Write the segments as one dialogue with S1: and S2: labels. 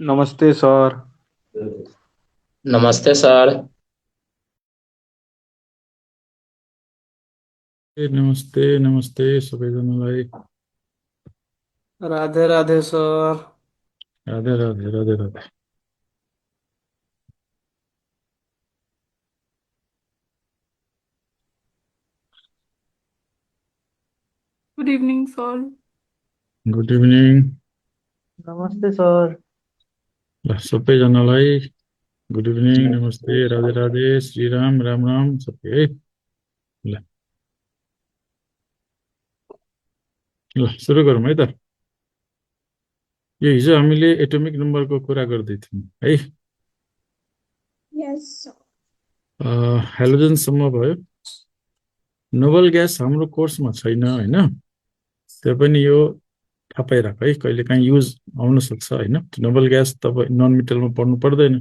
S1: नमस्ते सर।
S2: नमस्ते सर।
S3: नमस्ते नमस्ते सबैजनालाई।
S4: Radhe Radhe sir.
S3: Radhe Radhe Radhe Radhe.
S5: Good evening, sir.
S3: Good evening.
S1: नमस्ते सर।
S3: ल सबैजनालाई गुड इभिनिङ, नमस्ते, राधे राधे, श्रीराम राम राम सबै है। ल ल सुरु गरौँ है त। यो हिजो हामीले एटोमिक नम्बरको कुरा गर्दै थियौँ है।
S5: Yes, sir.
S3: हेलोजनसम्म भयो। नोबल ग्यास हाम्रो कोर्समा छैन होइन, त्यो पनि यो थाहा पाइराख है, कहिले काहीँ युज आउन सक्छ होइन। नोबल ग्यास तपाईँ नन मेटलमा पढ्नु पर्दैन,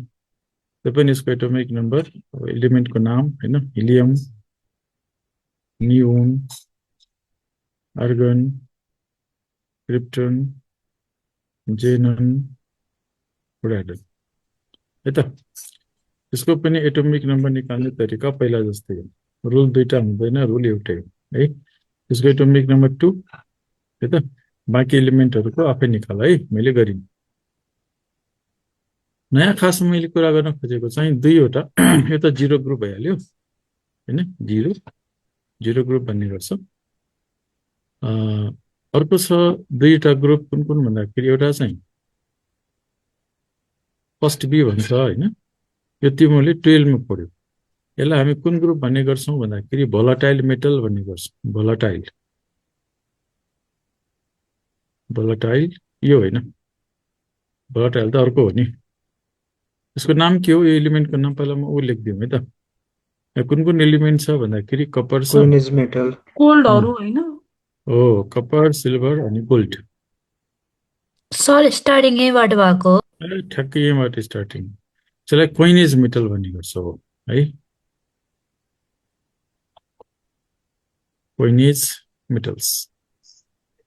S3: त्यो पनि यसको एटोमिक नम्बर, एलिमेन्टको नाम होइन, हिलियम, नियोन, आर्गन, क्रिप्टन, जेनन, उडाइडन है त। यसको पनि एटोमिक नम्बर निकाल्ने तरिका पहिला जस्तै हो, रुल दुईटा हुँदैन, रुल एउटै हो है। यसको एटोमिक नम्बर 2 है त। बाँकी एलिमेन्टहरूको आफै निकाल है, मैले गरिन्। नयाँ खास मैले कुरा गर्न खोजेको चाहिँ दुईवटा यो त जिरो ग्रुप भइहाल्यो होइन, जिरो जिरो ग्रुप भन्ने गर्छ। अर्को छ दुईवटा ग्रुप, कुन कुन भन्दाखेरि एउटा चाहिँ फर्स्ट बी भन्छ होइन, यो तिमीले 12 मा पढ्यो। यसलाई हामी कुन ग्रुप भन्ने गर्छौँ भन्दाखेरि भोलाटाइल मेटल भन्ने गर्छौँ। भोलाटाइल भोलाटाइल यो होइन, भोलाटाइल त अर्को हो नि। यसको नाम के हो, यो एलिमेन्टको नाम पहिला म ऊ लेखिदिउँ है त। यहाँ कुन कुन एलिमेन्ट छ भन्दाखेरि कपर छ,
S4: क्वीन इज मेटल।
S5: Cold और है ना?
S3: हो कपर, सिल्भर अनि गोल्ड।
S6: सर स्टार्टिङ यहीँबाट भएको हो।
S3: ठ्याक्कै यहीँबाट स्टार्टिङ। त्यसलाई कोइनेज मेटल भन्ने गर्छ हो है, कोइनेज मेटल्स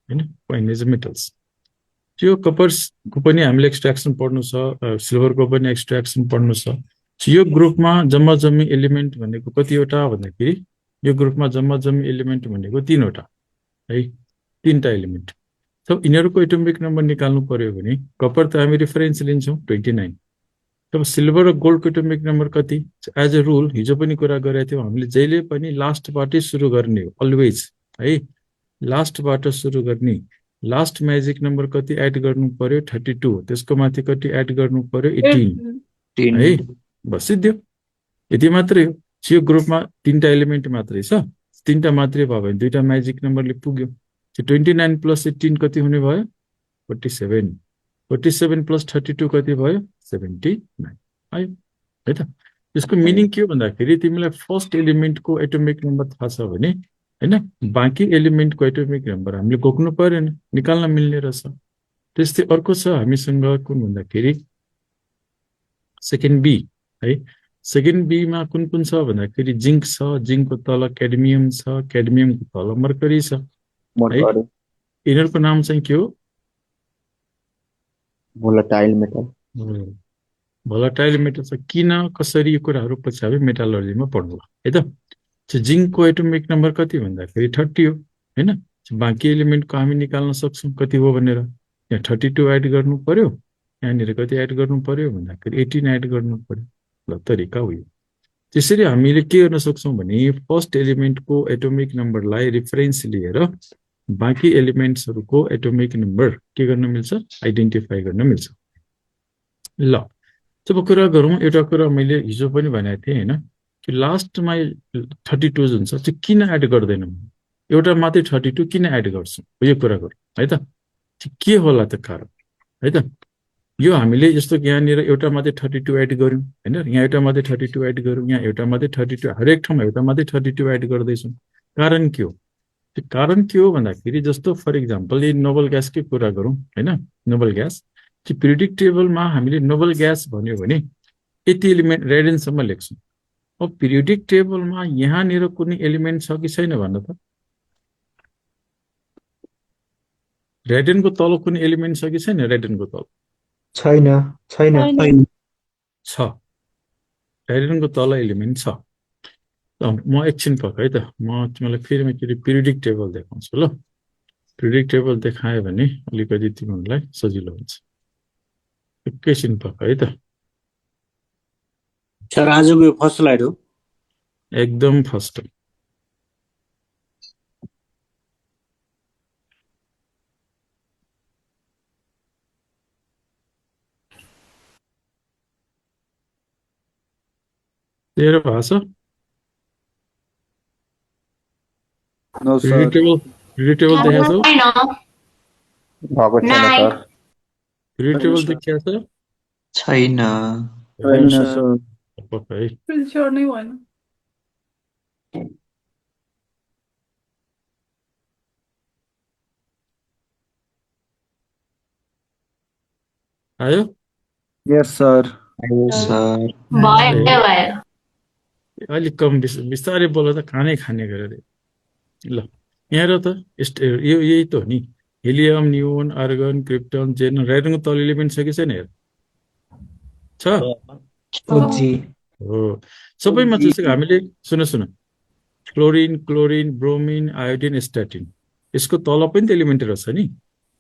S3: होइन, कोइनेज मेटल्स। त्यो कपर्सको पनि हामीले एक्सट्र्याक्सन पढ्नु छ, सिल्भरको पनि एक्सट्र्याक्सन पढ्नु छ। यो ग्रुपमा जम्मा जम्मी एलिमेन्ट भनेको कतिवटा भन्दाखेरि यो ग्रुपमा जम्मा जम्मी एलिमेन्ट भनेको 3वटा है, 3टा एलिमेन्ट। तब यिनीहरूको एटोमिक नम्बर निकाल्नु पर्यो भने कपर त हामी रिफरेन्स लिन्छौँ 29। तब सिल्भर र गोल्डको एटोमिक नम्बर कति, एज ए रुल हिजो पनि कुरा गरेका थियौँ हामीले, जहिले पनि लास्टबाटै सुरु गर्ने हो अलवेज है, लास्टबाट सुरु गर्ने। लास्ट म्याजिक नम्बर कति एड गर्नु पर्यो, 32। त्यसको माथि कति एड गर्नु पर्यो, 18 है, बस सिद्धि यति मात्रै हो। यो ग्रुपमा 3टा एलिमेन्ट मात्रै छ, 3टा मात्रै भयो भने 2टा म्याजिक नम्बरले पुग्यो। 29 + 18 कति हुने भयो, 47। 47 + 32 कति भयो, 79 आयो है त। यसको मिनिङ के हो भन्दाखेरि तिमीलाई फर्स्ट एलिमेन्टको एटोमिक नम्बर थाहा छ भने होइन, बाँकी एलिमेन्टको एटोमिक नम्बर हामीले घोक्नु परेन, निकाल्न मिल्ने रहेछ। त्यस्तै अर्को छ हामीसँग कुन भन्दाखेरि सेकेन्ड बी है। सेकेन्ड बीमा कुन कुन छ भन्दाखेरि जिङ्क छ, जिङ्कको तल क्याडमियम छ, क्याडमियमको तल मर्करी छ है। यिनीहरूको नाम चाहिँ के हो,
S1: भोलाटाइल मेटल।
S3: भोलाटाइल मेटल छ। किन कसरी यो कुराहरू पछि हामी मेटालर्जीमा पढ्नुला है त। जिङ्कको एटोमिक नम्बर कति भन्दाखेरि 30 हो होइन। बाँकी एलिमेन्टको हामी निकाल्न सक्छौँ कति हो भनेर, यहाँ 32 एड गर्नु पर्यो, यहाँनिर कति एड गर्नु पर्यो भन्दाखेरि 18 एड गर्नु पर्यो। ल तरिका हो यो। त्यसरी हामीले के गर्न सक्छौँ भने फर्स्ट एलिमेन्टको एटोमिक नम्बरलाई रिफरेन्स लिएर बाँकी एलिमेन्ट्सहरूको एटोमिक नम्बर के गर्न मिल्छ, आइडेन्टिफाई गर्न मिल्छ। ल जब कुरा गरौँ, एउटा कुरा मैले हिजो पनि भनेको थिएँ होइन, कि लास्टमा 32 जुन छ त्यो किन एड गर्दैनौँ, एउटा मात्रै 32 किन एड गर्छौँ, यो कुरा गरौँ है त। के होला त कारण है त। यो हामीले जस्तो कि यहाँनिर एउटा मात्रै 32 एड गऱ्यौँ होइन, यहाँ एउटा मात्रै 32 एड गऱ्यौँ, यहाँ एउटा मात्रै 32, हरेक ठाउँमा एउटा मात्रै 32 एड गर्दैछौँ। कारण के हो, त्यो कारण के हो भन्दाखेरि जस्तो फर इक्जाम्पल यी नोबल ग्यासकै कुरा गरौँ होइन, नोबल ग्यास कि पिरियोडिक टेबलमा हामीले नोबल ग्यास भन्यो भने यति एलिमेन्ट रेडेनसम्म लेख्छौँ। अब पिरियोडिक टेबलमा यहाँनिर कुनै एलिमेन्ट छ कि छैन भन्नु त, रेडेनको तल कुनै एलिमेन्ट छ कि छैन, रेडेनको तल
S1: छैन छैन
S6: छैन।
S3: छ डाइरेक्टनको तल एलिमेन्ट छ। म एकछिन पक है त, म तिमीलाई फेरि एकचोटि पिरियडिक टेबल देखाउँछु ल। पिरियडिक टेबल देखायो भने अलिकति तिमीहरूलाई सजिलो हुन्छ। एकैछिन पक है त,
S2: सर आजको यो फर्स्ट स्लाइड हो।
S3: एकदम फर्स्ट। तेरो भएको छ
S2: no
S3: periodic
S2: sir.
S3: Table? Periodic table देखाएको छ?
S1: भएको छैन सर।
S3: पिरियडिक टेबल देखिएको छ?
S1: छैन
S2: छैन सर।
S3: पक है।
S5: फिर श्योर नहीं हुआ ना।
S3: आयो?
S2: यस सर।
S1: सर
S6: भयो।
S3: अलिक कम बिस्तारै बोल त, खानै खाने गरेर। ल यहाँ हेर त, यो यही त हो नि, हिलियम, नियोन, आर्गन, क्रिप्टन, जेन, राइडनको तल एलिमेन्ट छ कि छैन? हेर, छ
S1: खोजी
S3: हो। सबैमा जस्तो हामीले सुन सुन, फ्लोरिन, क्लोरिन, ब्रोमिन, आयोडिन, स्ट्याटिन, यसको तल पनि त एलिमेन्ट रहेछ नि,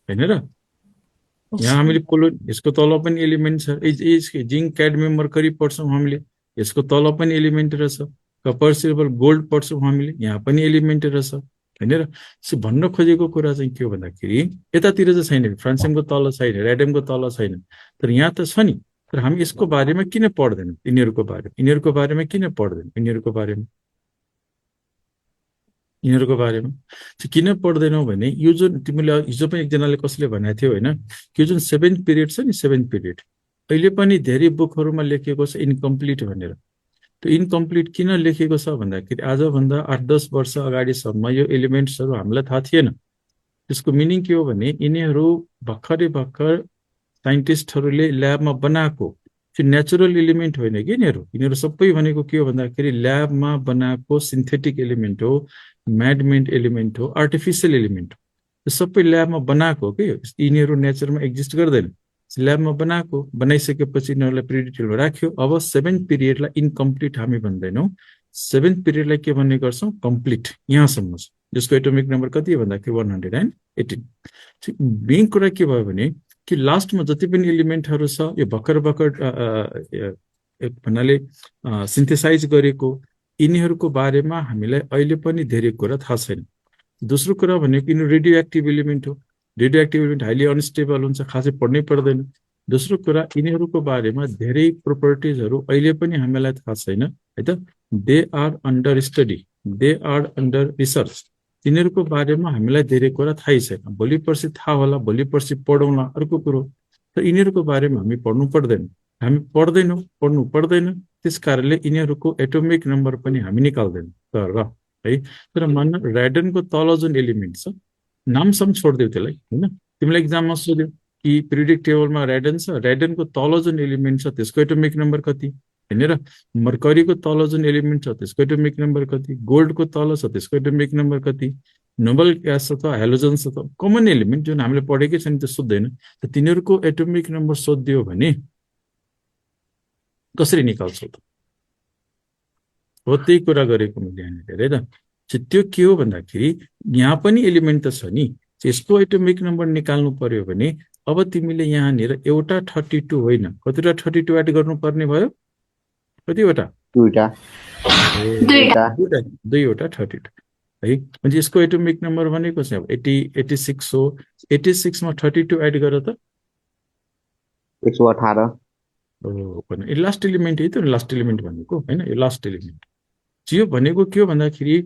S3: होइन र? यहाँ हामीले यसको तल पनि एलिमेन्ट छ। जिङ्क, क्याडमियम, मर्करी पढ्छौँ हामीले, यसको तल पनि एलिमेन्ट रहेछ। कपर, सिल्भर, गोल्ड पढ्छौँ हामीले, यहाँ पनि एलिमेन्ट रहेछ, होइन र? भन्न खोजेको कुरा चाहिँ के हो भन्दाखेरि, यतातिर चाहिँ छैन, फ्रान्सियमको तल छैन, रेडियमको तल छैन, तर यहाँ त छ नि। तर हामी यसको बारेमा किन पढ्दैनौँ? यिनीहरूको बारेमा किन पढ्दैनौँ? यिनीहरूको बारेमा चाहिँ किन पढ्दैनौँ भने, यो जुन तिमीले हिजो पनि एकजनाले कसले भनेको थियो होइन, यो जुन 7th पिरियड छ नि, 7th पिरियड अहिले पनि धेरै बुकहरूमा लेखिएको छ इन्कम्प्लिट भनेर। त्यो इन्कम्प्लिट किन लेखिएको छ भन्दाखेरि, आजभन्दा 8-10 वर्ष अगाडिसम्म यो एलिमेन्ट्सहरू हामीलाई थाहा थिएन। त्यसको मिनिङ के हो भने, यिनीहरू भर्खर साइन्टिस्टहरूले ल्याबमा बनाएको त्यो नेचुरल एलिमेन्ट होइन कि यिनीहरू सबै भनेको के हो भन्दाखेरि, ल्याबमा बनाएको सिन्थेटिक एलिमेन्ट हो, म्याडमेड एलिमेन्ट हो, आर्टिफिसियल एलिमेन्ट हो। त्यो सबै ल्याबमा बनाएको कि यिनीहरू नेचरमा एक्जिस्ट गर्दैन। ल्याबमा बनाइसकेपछि यिनीहरूलाई पिरियडिक टेबलमा राख्यो। अब 7th पिरियडलाई इन्कम्प्लिट हामी भन्दैनौँ, 7th पिरियडलाई के भन्ने गर्छौँ? कम्प्लिट। यहाँसम्म छ, जसको एटोमिक नम्बर कति हो भन्दाखेरि 118। मेन कुरा के भयो भने, कि लास्टमा जति पनि एलिमेन्टहरू छ, यो भर्खर भन्नाले सिन्थेसाइज गरेको यिनीहरूको बारेमा हामीलाई अहिले पनि धेरै कुरा थाहा छैन। दोस्रो कुरा भनेको यिनीहरू रेडियो एक्टिभ एलिमेन्ट हो। Radio active element highly unstable हुन्छ, खासै पढ्नै पर्दैन। दोस्रो कुरा, यिनीहरूको बारेमा धेरै प्रोपर्टिजहरू अहिले पनि हामीलाई थाहा छैन, है त। They are under study, they are under research. यिनीहरूको बारेमा हामीलाई धेरै कुरा थाहै छैन। भोलि पर्सि थाहा होला, भोलि पर्सि पढौँला, अर्को कुरो। तर यिनीहरूको बारेमा हामी पढ्नु पर्दैन, हामी पढ्दैनौँ, पढ्नु पर्दैन। त्यस कारणले यिनीहरूको एटोमिक नम्बर पनि हामी निकाल्दैनौँ। तर है, तर मान्न रेडनको तल जुन एलिमेन्ट छ, नामसम्म छोडिदेऊ त्यसलाई, होइन? तिमीलाई इक्जाममा सोध्यो कि पिरियडिक टेबलमा रेडन छ, रेडनको तल जुन एलिमेन्ट छ त्यसको एटोमिक नम्बर कति, होइन र? मर्करीको तल जुन एलिमेन्ट छ त्यसको एटोमिक नम्बर कति, गोल्डको तल छ त्यसको एटोमिक नम्बर कति, नोबल ग्यास छ त, हेलोजन छ त, कमन एलिमेन्ट जुन हामीले पढेकै छैन त्यो सोध्दैन। त तिनीहरूको एटोमिक नम्बर सोधिदियो भने कसरी निकाल्छौ त? हो, त्यही कुरा गरेको मैले यहाँनिर, है त। त्यो के हो भन्दाखेरि, यहाँ पनि एलिमेन्ट त छ नि, यसको एटोमिक नम्बर निकाल्नु पर्यो भने अब तिमीले यहाँनिर एउटा 32 होइन, कतिवटा 32 एड गर्नुपर्ने भयो? कतिवटा? दुईवटा 32 है। म्हणजे यसको एटोमिक नम्बर भनेको चाहिँ अब 86 हो। 86 मा 32 एड गर त
S1: 118
S3: हो। लास्ट एलिमेन्ट है त, लास्ट एलिमेन्ट भनेको होइन, यो लास्ट एलिमेन्ट। यो भनेको के हो भन्दाखेरि,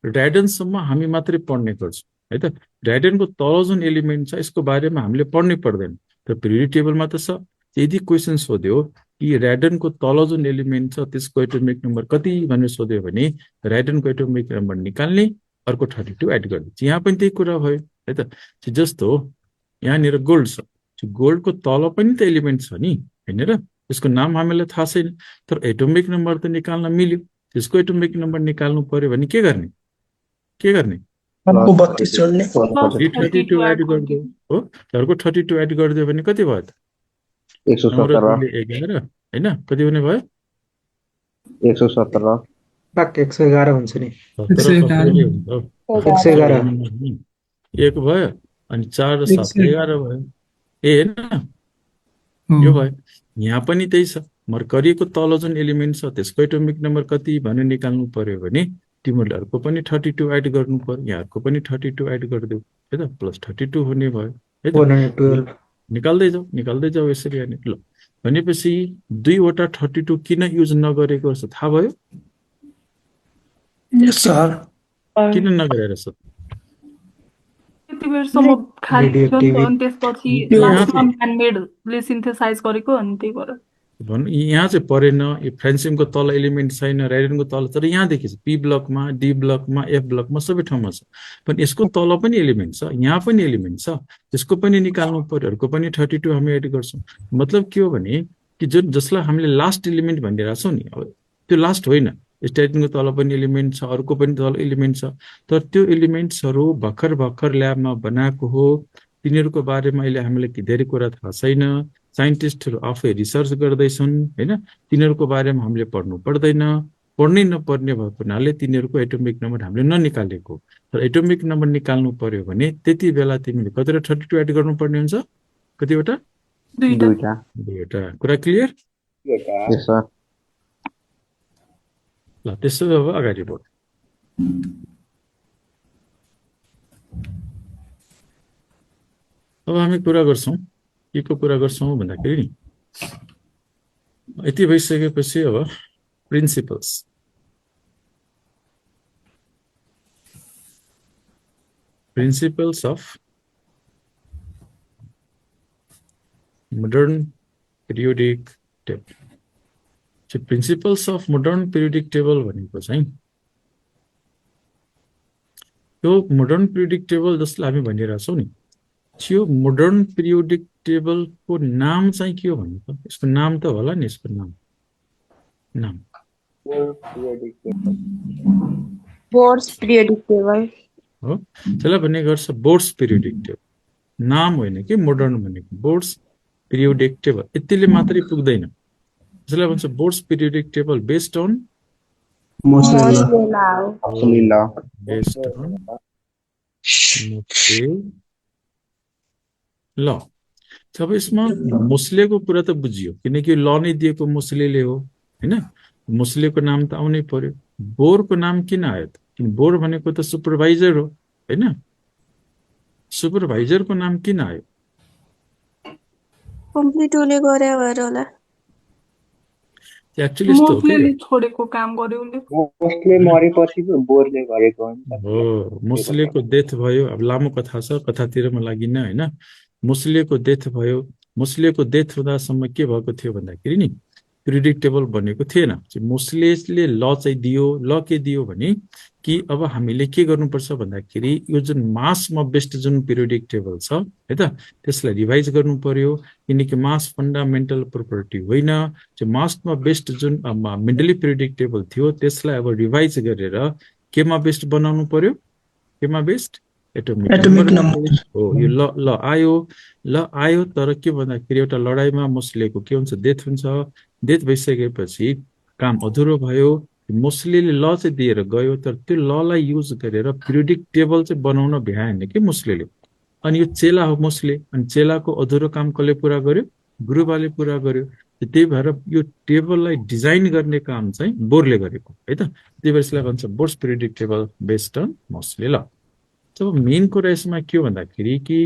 S3: ड्राइडनसम्म हामी मात्रै पढ्ने गर्छौँ, है त। ड्राइडनको तल जुन एलिमेन्ट छ यसको बारेमा हामीले पढ्नै पर्दैन, तर पिरियडिक टेबलमा त छ। यदि क्वेसन सोध्यो कि र्याडनको तल जुन एलिमेन्ट छ त्यसको एटोमिक नम्बर कति भनेर सोध्यो भने, र्याडनको एटोमिक नम्बर निकाल्ने, अर्को 32 एड गरिदिन्छ। यहाँ पनि त्यही कुरा भयो, है त। जस्तो यहाँनिर गोल्ड छ, गोल्डको तल पनि त एलिमेन्ट छ नि, होइन र? त्यसको नाम हामीलाई थाहा छैन, तर एटोमिक नम्बर त निकाल्न मिल्यो। त्यसको एटोमिक नम्बर निकाल्नु पर्यो भने के गर्ने?
S1: 32 जोड्ने
S3: 32 एड गरिदियो हो, अर्को 32 एड गरिदियो भने कति भयो त? 9 र 2 ले 11 हैन कति हुने भयो
S1: 117
S2: बाक 111 हुन्छ नि
S3: 17 कसरी हुन्छ हौ?
S2: 111
S3: एक भयो अनि 4 र 7 11 भयो ए हैन यो भयो यहाँ पनि त्यही छ मर्करीको तल जुन एलिमेन्ट छ त्यसको एटोमिक नम्बर कति भनेर निकाल्नु पर्यो भने तिमीहरूको पनि 32 एड गर्नु पर्यो यहाँको पनि 32 एड गरिदेऊ है त प्लस 32 हुने भयो है त
S2: 112
S3: निकाल्दै जाऊ यसरी अनि ल भनेपछि दुईवटा 32 किन युज नगरेको छ थाहा भयो
S2: यस सर
S3: किन नगरेर छ
S5: त्यति बेरसम्म खाली थियो नि त, अनि त्यसपछि
S3: यहाँ
S5: लास्टमा म्यानमेडले सिन्थेसाइज गरेको अनि त्यही भएर
S3: भन्नु यहाँ चाहिँ परेन यो फ्रेन्सिमको तल एलिमेन्ट छैन राइडनको तल तर यहाँ देखिन्छ पी ब्लकमा डी ब्लकमा एफ ब्लकमा सबै ठाउँमा छ पनि यसको तल पनि एलिमेन्ट छ यहाँ पनि एलिमेन्ट छ त्यसको पनि निकाल्नु पर्यो अरूको पनि 32 हामी एड गर्छौँ मतलब के हो भने कि जुन जसलाई हामीले लास्ट एलिमेन्ट भनिरहेको छौँ नि अब त्यो लास्ट होइन स्ट्याटिनको तल पनि एलिमेन्ट छ अर्को पनि तल एलिमेन्ट छ तर त्यो एलिमेन्ट्सहरू भर्खर भर्खर ल्याबमा बनाएको हो तिनीहरूको बारेमा अहिले हामीलाई धेरै कुरा थाहा छैन साइन्टिस्टहरू आफै रिसर्च गर्दैछन् हैन तिनीहरूको बारेमा हामीले पढ्नु पर्दैन पढ्नै नपर्ने भएको हुनाले तिनीहरूको एटोमिक नम्बर हामीले ननिकालेको तर एटोमिक नम्बर निकाल्नु पर्यो भने त्यति बेला तिमीले कतिवटा 32 एड गर्नुपर्ने हुन्छ कतिवटा दुईवटा कुरा क्लियर
S1: Yes, sir.
S3: ल त्यसो भए अब अगाडि बढ अब हामी कुरा गर्छौँ के को कुरा गर्छौँ भन्दाखेरि नि यति भइसकेपछि अब principles of modern periodic table principles of modern periodic table भनेको चाहिँ यो मोडर्न पिरियोडिक टेबल जसलाई हामी भनिरहेछौँ नि यो मोडर्न पिरियोडिक टेबलको नाम चाहिँ के हो भनेको यसको नाम त होला नि यसको नाम
S4: बोर्ड्स पिरियोडिक टेबल
S3: हो त्यसलाई भन्ने गर्छ बोर्ड्स पिरियोडिक टेबल नाम होइन कि मोडर्न भनेको बोर्ड्स पिरियोडिक टेबल यतिले मात्रै पुग्दैन त्यसलाई भन्छ boards periodic table based on ल अब यसमा मुस्लेको कुरा त बुझियो किनकि ल नै दिएको मुस्लेले हो हैन मुस्लेको नाम त आउनै पर्यो बोरको नाम किन आयो त किन बोर भनेको त सुपरभाइजर हो हैन सुपरभाइजरको नाम किन आयो
S4: कम्प्लिट हुने गरे भएर होला
S3: एक्चुअली यस्तो हो कि
S5: मोस्टली छोडेको काम गर्यो उसले
S1: मोस्टली मरेपछि बोरले गरेको हुन्छ
S3: हो मुस्लेको डेथ भयो अब लामो कथा छ कथातिर म लागिन्न हैन मुस्लेको डेथ भयो मुस्लेको डेथ हुँदासम्म के भएको थियो भन्दाखेरि नि पिरियोडिक टेबल बनेको थिएन मुस्लेले ल चाहिँ दियो ल के दियो भने कि अब हामीले के गर्नुपर्छ भन्दाखेरि यो जुन मासमा बेस्ड जुन पिरियोडिक टेबल छ है त त्यसलाई रिभाइज गर्नु पर्यो किनकि मास फन्डामेन्टल प्रोपर्टी होइन त्यो मासमा बेस्ड जुन मेन्डली पिरियोडिक टेबल थियो त्यसलाई अब रिभाइज गरेर केमा बेस्ड बनाउनु पर्यो केमा बेस्ड एटोमिक नम्बर हो यो ल आयो तर के भन्दाखेरि एउटा लडाइँमा मुस्लेको के हुन्छ डेथ हुन्छ डेथ भइसकेपछि काम अधुरो भयो मुस्लेले ल चाहिँ दिएर गयो तर त्यो ललाई युज गरेर पिरियोडिक टेबल चाहिँ बनाउन भ्याएन कि मुस्लेले अनि यो चेला हो मुस्ले अनि चेलाको अधुरो काम कसले पुरा गर्यो गुरुबाले पुरा गर्यो त्यही भएर यो टेबललाई डिजाइन गर्ने काम चाहिँ बोरले गरेको है त त्यही भएर यसलाई भन्छ boards periodic table based on Moseley ल जब मेन कुरा यसमा के हो भन्दाखेरि कि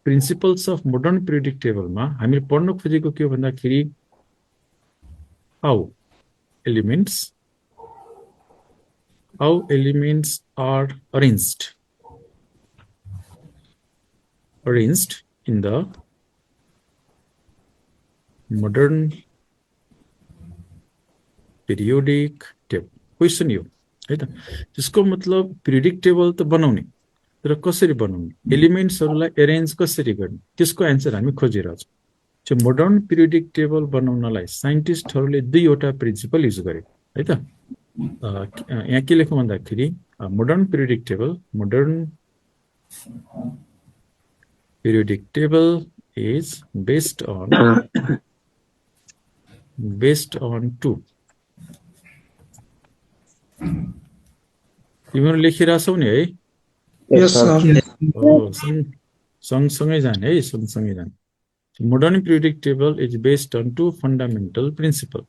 S3: प्रिन्सिपल्स अफ मोडर्न पिरियोडिक टेबलमा हामीले पढ्न खोजेको के हो भन्दाखेरि how elements are arranged in the modern periodic table question यो है त त्यसको मतलब पिरियोडिक टेबल त बनाउने तर कसरी बनाउने एलिमेन्ट्सहरूलाई एरेन्ज कसरी गर्ने त्यसको एन्सर हामी खोजिरहेछौँ त्यो मोडर्न पिरियोडिक टेबल बनाउनलाई साइन्टिस्टहरूले दुईवटा प्रिन्सिपल युज गरे है त यहाँ के लेखौँ भन्दाखेरि modern periodic table is based on based on 2 तिमीहरु लेखिराछौ नि है
S2: Yes, sir.
S3: सँगसँगै जाने है सँगसँगै जाने modern periodic table is based on 2 fundamental principle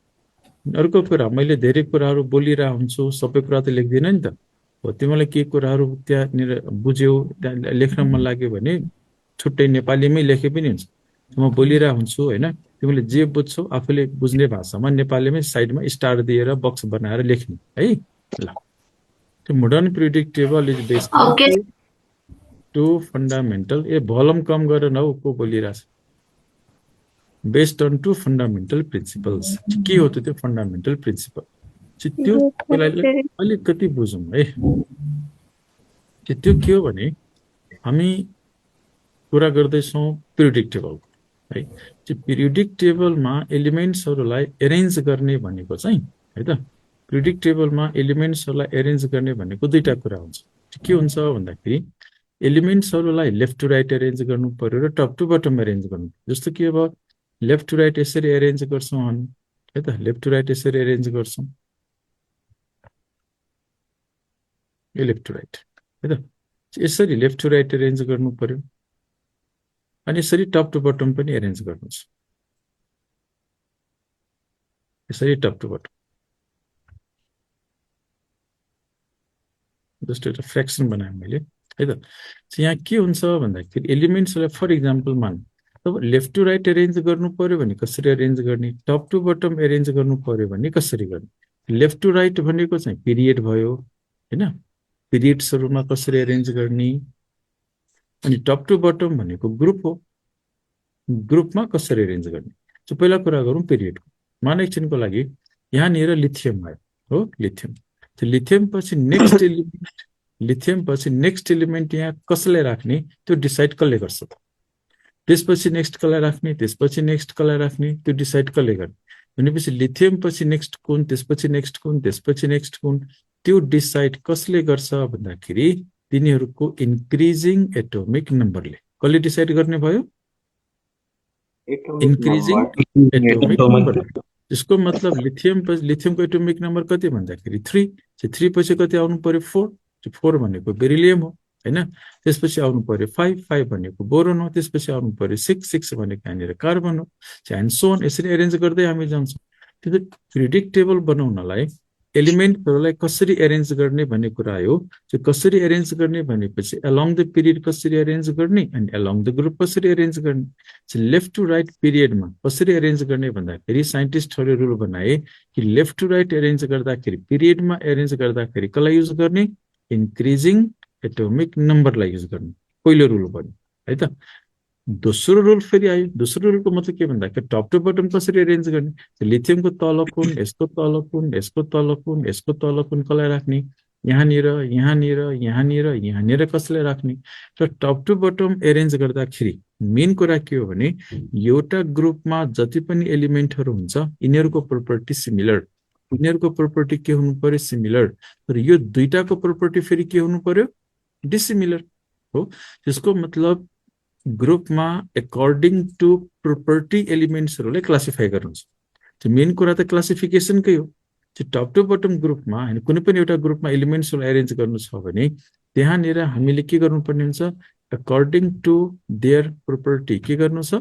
S3: अर्को कुरा मैले धेरै कुराहरु बोलिरा हुन्छु सबै कुरा त लेख्दिन नि त हो तिमीलाई के कुराहरु त्यहाँनिर बुझ्यौ लेख्न मन लाग्यो भने छुट्टै नेपालीमै लेखे पनि हुन्छ म बोलिरा हुन्छु हैन तिमीले जे बुझ्छौ आफूले बुझ्ने भाषामा नेपालीमै साइडमा स्टार दिएर बक्स बनाएर लेख्नु है ल The modern periodic table is based on
S6: Okay.
S3: 2 fundamental volume कम गरेर न को बोलिरा छ based on 2 fundamental principles के हो त त्यो fundamental principle त्यो त्यसलाई अलिकति बुझौं है त्यो के हो भने हामी कुरा गर्दै छौं periodic table है त्यो periodic table मा एलिमेन्ट्सहरुलाई अरेन्ज गर्ने भनेको चाहिँ है त periodic table मा एलिमेन्ट्सहरुलाई अरेन्ज गर्ने भनेको दुईटा कुरा हुन्छ के हुन्छ भन्दाखेरि एलिमेन्ट्सहरुलाई लेफ्ट टु राइट अरेन्ज गर्नु पर्यो र टप टु बटम अरेन्ज गर्नु जस्तो कि अब लेफ्ट टु राइट यसरी अरेन्ज गर्छौं हामी है त लेफ्ट टु राइट यसरी अरेन्ज गर्छौं यो लेफ्ट टु राइट है त यसरी लेफ्ट टु राइट अरेन्ज गर्नु पर्यो अनि यसरी टप टु बटम पनि अरेन्ज गर्नु छ यसरी टप टु बटम जस्ट एउटा फ्र्याक्सन बनाएँ मैले है त यहाँ के हुन्छ भन्दाखेरि एलिमेन्ट्सलाई फर एक्जाम्पल मान अब लेफ्ट टु राइट अरेन्ज गर्नु पर्यो भने कसरी अरेन्ज गर्ने टप टु बटम अरेन्ज गर्नु पर्यो भने कसरी गर्ने लेफ्ट टु राइट भनेको चाहिँ पिरियड भयो हैन पिरियड्सहरुमा कसरी अरेन्ज गर्ने अनि टप टु बटम भनेको ग्रुप हो ग्रुपमा कसरी अरेन्ज गर्ने सो पहिला कुरा गरौँ पिरियडको मान एकछिनको लागि यहाँ निर लिथियम आयो हो लिथियम त्यो लिथियम पछि नेक्स्ट एलिमेन्ट यहाँ कसले राख्ने त्यो डिसाइड कसले गर्छ त्यसपछि नेक्स्ट कसलाई राख्ने त्यसपछि नेक्स्ट कसलाई राख्ने त्यो डिसाइड कसले गर्ने भनेपछि लिथियम पछि नेक्स्ट कुन त्यसपछि नेक्स्ट कुन त्यसपछि नेक्स्ट कुन त्यो डिसाइड कसले गर्छ भन्दाखेरि तिनीहरुको इन्क्रिजिङ एटोमिक नम्बरले कसले डिसाइड गर्ने भयो इन्क्रिजिङ एटोमिक नम्बर यसको मतलब लिथियमको एटोमिक नम्बर कति भन्दाखेरि 3 3 पछि कति आउनु पर्यो 4 4 भनेको बेरिलियम हो हैन त्यसपछि आउनु पर्यो 5 5 भनेको बोरोन हो त्यसपछि आउनु पर्यो 6 6 भनेको यहाँनिर कार्बन हो एन्ड सो अन यसरी अरेन्ज गर्दै हामी जान्छौं त्यो पिरियोडिक टेबल बनाउनलाई एलिमेन्टहरुलाई कसरी अरेन्ज गर्ने भन्ने कुरा आयो त्यो कसरी अरेन्ज गर्ने भनेपछि अलोङ द पिरियड कसरी अरेन्ज गर्ने अनि अलोङ द ग्रुप कसरी अरेन्ज गर्ने लेफ्ट टु राइट पिरियडमा कसरी अरेन्ज गर्ने भन्दाखेरि साइन्टिस्टहरुले रुल बनाए कि लेफ्ट टु राइट अरेन्ज गर्दाखेरि पिरियडमा अरेन्ज गर्दाखेरि कसलाई युज गर्ने इन्क्रिजिङ एटोमिक नम्बरलाई युज गर्ने पहिलो रुल बन्यो है त दोस्रो रुल फेरि आयो दोस्रो रुलको मतलब के भन्दाखेरि टप टु बटम कसरी अरेन्ज गर्ने लिथियमको तल कुन यसको तल कुन यसको तल कुन यसको तल कुन कसलाई राख्ने यहाँनिर यहाँनिर यहाँनिर यहाँनिर कसलाई राख्ने र टप टु बटम अरेन्ज गर्दाखेरि मेन कुरा के हो भने एउटा ग्रुपमा जति पनि एलिमेन्टहरु हुन्छ यिनीहरुको प्रपर्टी सिमिलर यिनीहरुको प्रपर्टी के हुनु पर्यो सिमिलर तर यो दुईटाको प्रपर्टी फेरि के हुनु पर्यो डिसिमिलर हो त्यसको मतलब ग्रुपमा अकॉर्डिङ टु प्रपर्टी एलिमेन्ट्सहरुले क्लासिफाई गर्नुहुन्छ त्यो मेन कुरा त क्लासिफिकेसनकै हो त्यो टप टु बटम ग्रुपमा हैन कुनै पनि एउटा ग्रुपमा एलिमेन्ट्सहरु अरेन्ज गर्नु छ भने त्यहाँनिर हामीले के गर्नुपर्ने हुन्छ अकॉर्डिङ टु देयर प्रपर्टी के गर्नु छ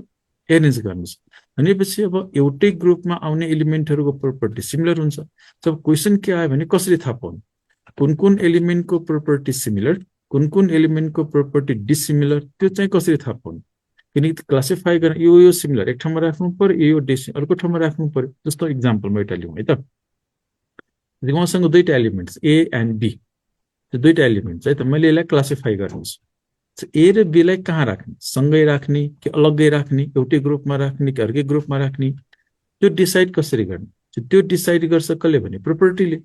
S3: अरेन्ज गर्नु छ भनेपछि अब एउटै ग्रुपमा आउने एलिमेन्टहरुको प्रपर्टी सिमिलर हुन्छ जब क्वेशन के आयो भने कसरी थाहा पाउनु कुन एलिमेन्टको प्रपर्टी सिमिलर कुन एलिमेन्टको प्रपर्टी डिसिमिलर त्यो चाहिँ कसरी थाहा पाउनु किनकि क्लासिफाई गर्न यो सिमिलर एक ठाउँमा राख्नु पर्यो यो डिसिमिलर अर्को ठाउँमा राख्नु पर्यो जस्तो एक्जाम्पल म एउटा लिउँ है त मसँग दुईटा एलिमेन्ट्स ए एन्ड बी त्यो दुईटा एलिमेन्ट्स है त मैले यसलाई क्लासिफाई गर्नु छ ए र बी लाई कहाँ राख्ने सँगै राख्ने कि अलग्गै राख्ने एउटै ग्रुपमा राख्ने कि अर्कै ग्रुपमा राख्ने त्यो डिसाइड कसरी गर्ने त्यो डिसाइड गर्छ कसले भने प्रपर्टीले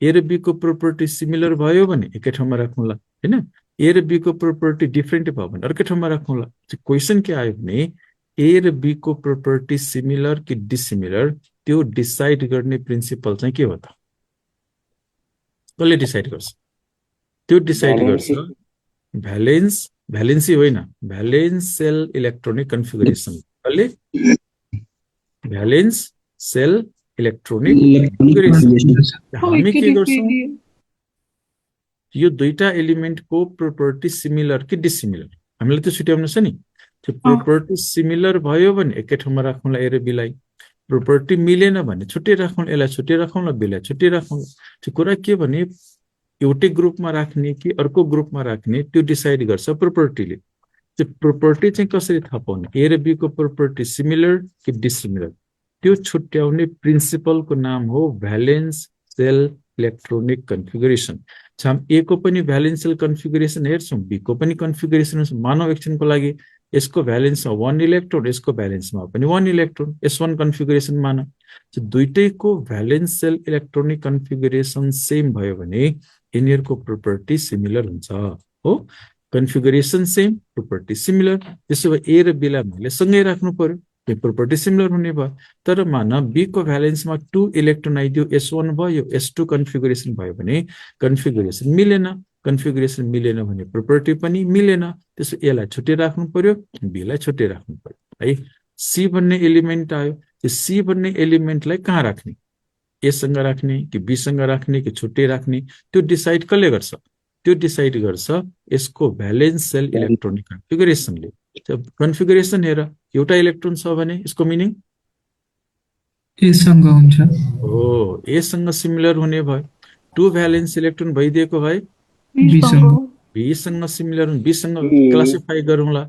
S3: ए र बी को प्रपर्टी सिमिलर भयो भने एकै ठाउँमा राख्नुला हैन ए र बी को प्रपर्टी डिफरेन्ट भयो भने अर्कै ठाउँमा राख्नुला क्वेशन के आयो भने ए र बी को प्रपर्टी सिमिलर कि डिसिमिलर त्यो डिसाइड गर्ने प्रिन्सिपल चाहिँ के हो त कसले डिसाइड गर्छ त्यो डिसाइड गर्छ भ्यालेन्सी होइन भ्यालेन्स सेल इलेक्ट्रोनिक कन्फिगरेसन कसले भ्यालेन्स सेल इलेक्ट्रोनिक कन्फिगरेसन। हामी के गर्छौं, यो दुईटा एलिमेन्टको प्रोपर्टी सिमिलर कि डिसिमिलर हामीले त छुट्याउनु छ नि। त्यो प्रोपर्टी सिमिलर भयो भने एकै ठाउँमा राखौँला ए र बी लाई, प्रोपर्टी मिलेन भने छुट्टै राखौँ, यसलाई छुट्टै राखौँला, बीलाई छुट्टै राखौँला। त्यो कुरा के भने एउटै ग्रुपमा राख्ने कि अर्को ग्रुपमा राख्ने त्यो डिसाइड गर्छ प्रोपर्टीले। त्यो प्रोपर्टी चाहिँ कसरी थाहा पाउने, ए र बी को प्रोपर्टी सिमिलर कि डिसिमिलर, त्यो छुट्याउने प्रिन्सिपलको नाम हो भ्यालेन्स सेल इलेक्ट्रोनिक कन्फिगरेसन। हम ए को पनि भ्यालेन्स सेल कन्फिगरेसन हेर्छौं, बी को पनि कन्फिगरेसन हेर्छौं। मानव एकछिनको लागि यसको भ्यालेन्समा 1 इलेक्ट्रोन, यसको भ्यालेन्समा पनि 1 इलेक्ट्रोन, S1 कन्फिगरेसन मानौ। दुईटैको valence shell electronic configuration same भयो भने यिनीहरूको प्रोपर्टी सिमिलर हुन्छ हो। Configuration same, property similar. त्यसो भए ए र बी लाई मैले सँगै राख्नु पर्यो, त्यो प्रोपर्टी सिमिलर हुने भयो। तर मान बी को भ्यालेन्समा 2 इलेक्ट्रोन आइदियो, S1 भयो, S2 कन्फिगरेसन भयो भने कन्फिगरेसन मिलेन। कन्फिगरेसन मिलेन भने प्रोपर्टी पनि मिलेन। त्यसो ए लाई छुट्टै राख्नु पर्यो, बी लाई छुट्टै राख्नु पर्यो है। सी भन्ने एलिमेन्ट आयो, त्यो सी भन्ने एलिमेन्टलाई कहाँ राख्ने, ए सँग राख्ने कि बी सँग राख्ने कि छुट्टै राख्ने, त्यो डिसाइड कसले गर्छ, त्यो डिसाइड गर्छ यसको भ्यालेन्स सेल इलेक्ट्रोनिक कन्फिगरेसनले। कन्फिगरेसन हेर, एउटा इलेक्ट्रोन छ भने यसको मिनिङ
S2: ए सँग हुन्छ
S3: हो, ए सँग सिमिलर हुने भयो। 2 भ्यालेन्स इलेक्ट्रोन भइदिएको भए
S2: बी सँग
S3: बी सँग सिमिलर, बी सँग क्लासिफाई गरौँला।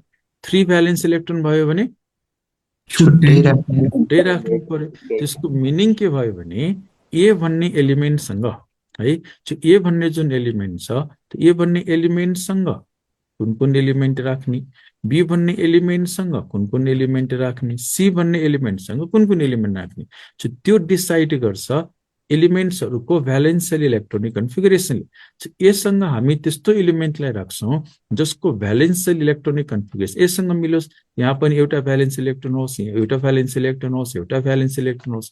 S3: 3 भ्यालेन्स इलेक्ट्रोन भयो भने
S2: छुट्टै
S3: छुट्टै राख्नु पर्यो। त्यसको मिनिङ के भयो भने ए भन्ने एलिमेन्टसँग है, ए भन्ने जुन एलिमेन्ट छ त्यो ए भन्ने एलिमेन्टसँग कुन कुन एलिमेन्ट राख्ने, बी भन्ने एलिमेन्टसँग कुन कुन एलिमेन्ट राख्ने, सी भन्ने एलिमेन्टसँग कुन कुन एलिमेन्ट राख्ने, त्यो डिसाइड गर्छ एलिमेन्ट्सहरुको भ्यालेन्स सेल इलेक्ट्रोनिक कन्फिगरेसनले। एसँग हामी त्यस्तो एलिमेन्टलाई राख्छौं जसको भ्यालेन्स सेल इलेक्ट्रोनिक कन्फिगरेसन एसँग मिलोस्। यहाँ पनि एउटा भ्यालेन्स इलेक्ट्रोन होस्, एउटा भ्यालेन्स इलेक्ट्रोन होस्, एउटा भ्यालेन्स इलेक्ट्रोन होस्,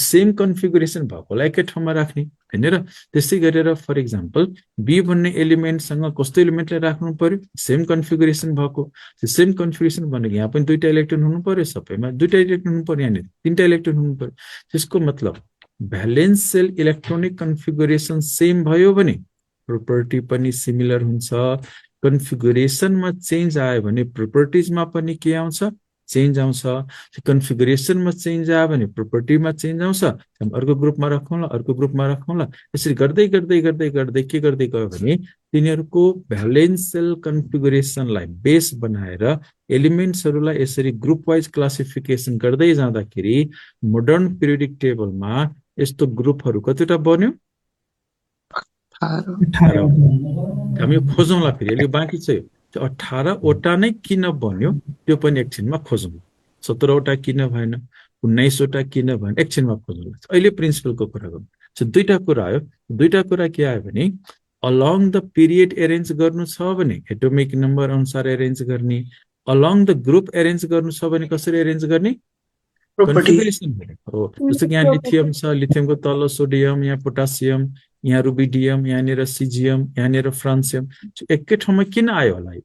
S3: सेम कन्फिगरेसन भएकोलाई एकै ठाउँमा राख्ने हैन र। त्यसै गरेर फर एक्जाम्पल बी भन्ने एलिमेन्टसँग कस्तो एलिमेन्टलाई राख्नु पर्यो, सेम कन्फिगरेसन भएको। सेम कन्फिगरेसन भनेको यहाँ पनि दुईटा इलेक्ट्रोन हुनु पर्यो, सबैमा दुईटा इलेक्ट्रोन हुनु पर्यो, यहाँ तीनटा इलेक्ट्रोन हुनु पर्यो। त्यसको मतलब valence shell electronic configuration same भयो भने प्रोपर्टी पनि सिमिलर हुन्छ। कन्फिगरेसनमा चेन्ज आयो भने प्रोपर्टिजमा पनि के आउँछ, चेन्ज आउँछ। कन्फिगरेसनमा चेन्ज आयो भने प्रोपर्टीमा चेन्ज आउँछ। अर्को ग्रुपमा राखौँला, अर्को ग्रुपमा राखौँला, यसरी गर्दै गर्दै गर्दै गर्दै के गर्दै गयो भने तिनीहरूको भ्यालेन्स सेल कन्फिगरेसनलाई बेस बनाएर एलिमेन्ट्सहरूलाई यसरी ग्रुप वाइज क्लासिफिकेसन गर्दै जाँदाखेरि मोडर्न पिरियोडिक टेबलमा यस्तो ग्रुपहरू कतिवटा बन्यो, 18। हामी खोजौँला फेरि, अहिले बाँकी छ यो 18 वटा नै किन बन्यो त्यो पनि एकछिनमा खोजौँ। 17 वटा किन भएन, 19 वटा किन भएन, एकछिनमा खोजौँला। अहिले प्रिन्सिपलको कुरा गरौँ। दुईटा कुरा आयो। दुईटा कुरा के आयो भने अलोङ द पिरियड एरेन्ज गर्नु छ भने एटोमिक नम्बर अनुसार एरेन्ज गर्ने, अलोङ द ग्रुप एरेन्ज गर्नु छ भने कसरी एरेन्ज गर्ने, कन्फिगरेसन हो। जस्तो कि यहाँ लिथियम छ, लिथियमको तल सोडियम, यहाँ पोटासियम, यहाँ रुबिडियम, यहाँनिर सिजियम, यहाँनिर फ्रान्सियम, एकै ठाउँमा किन आयो होला यो,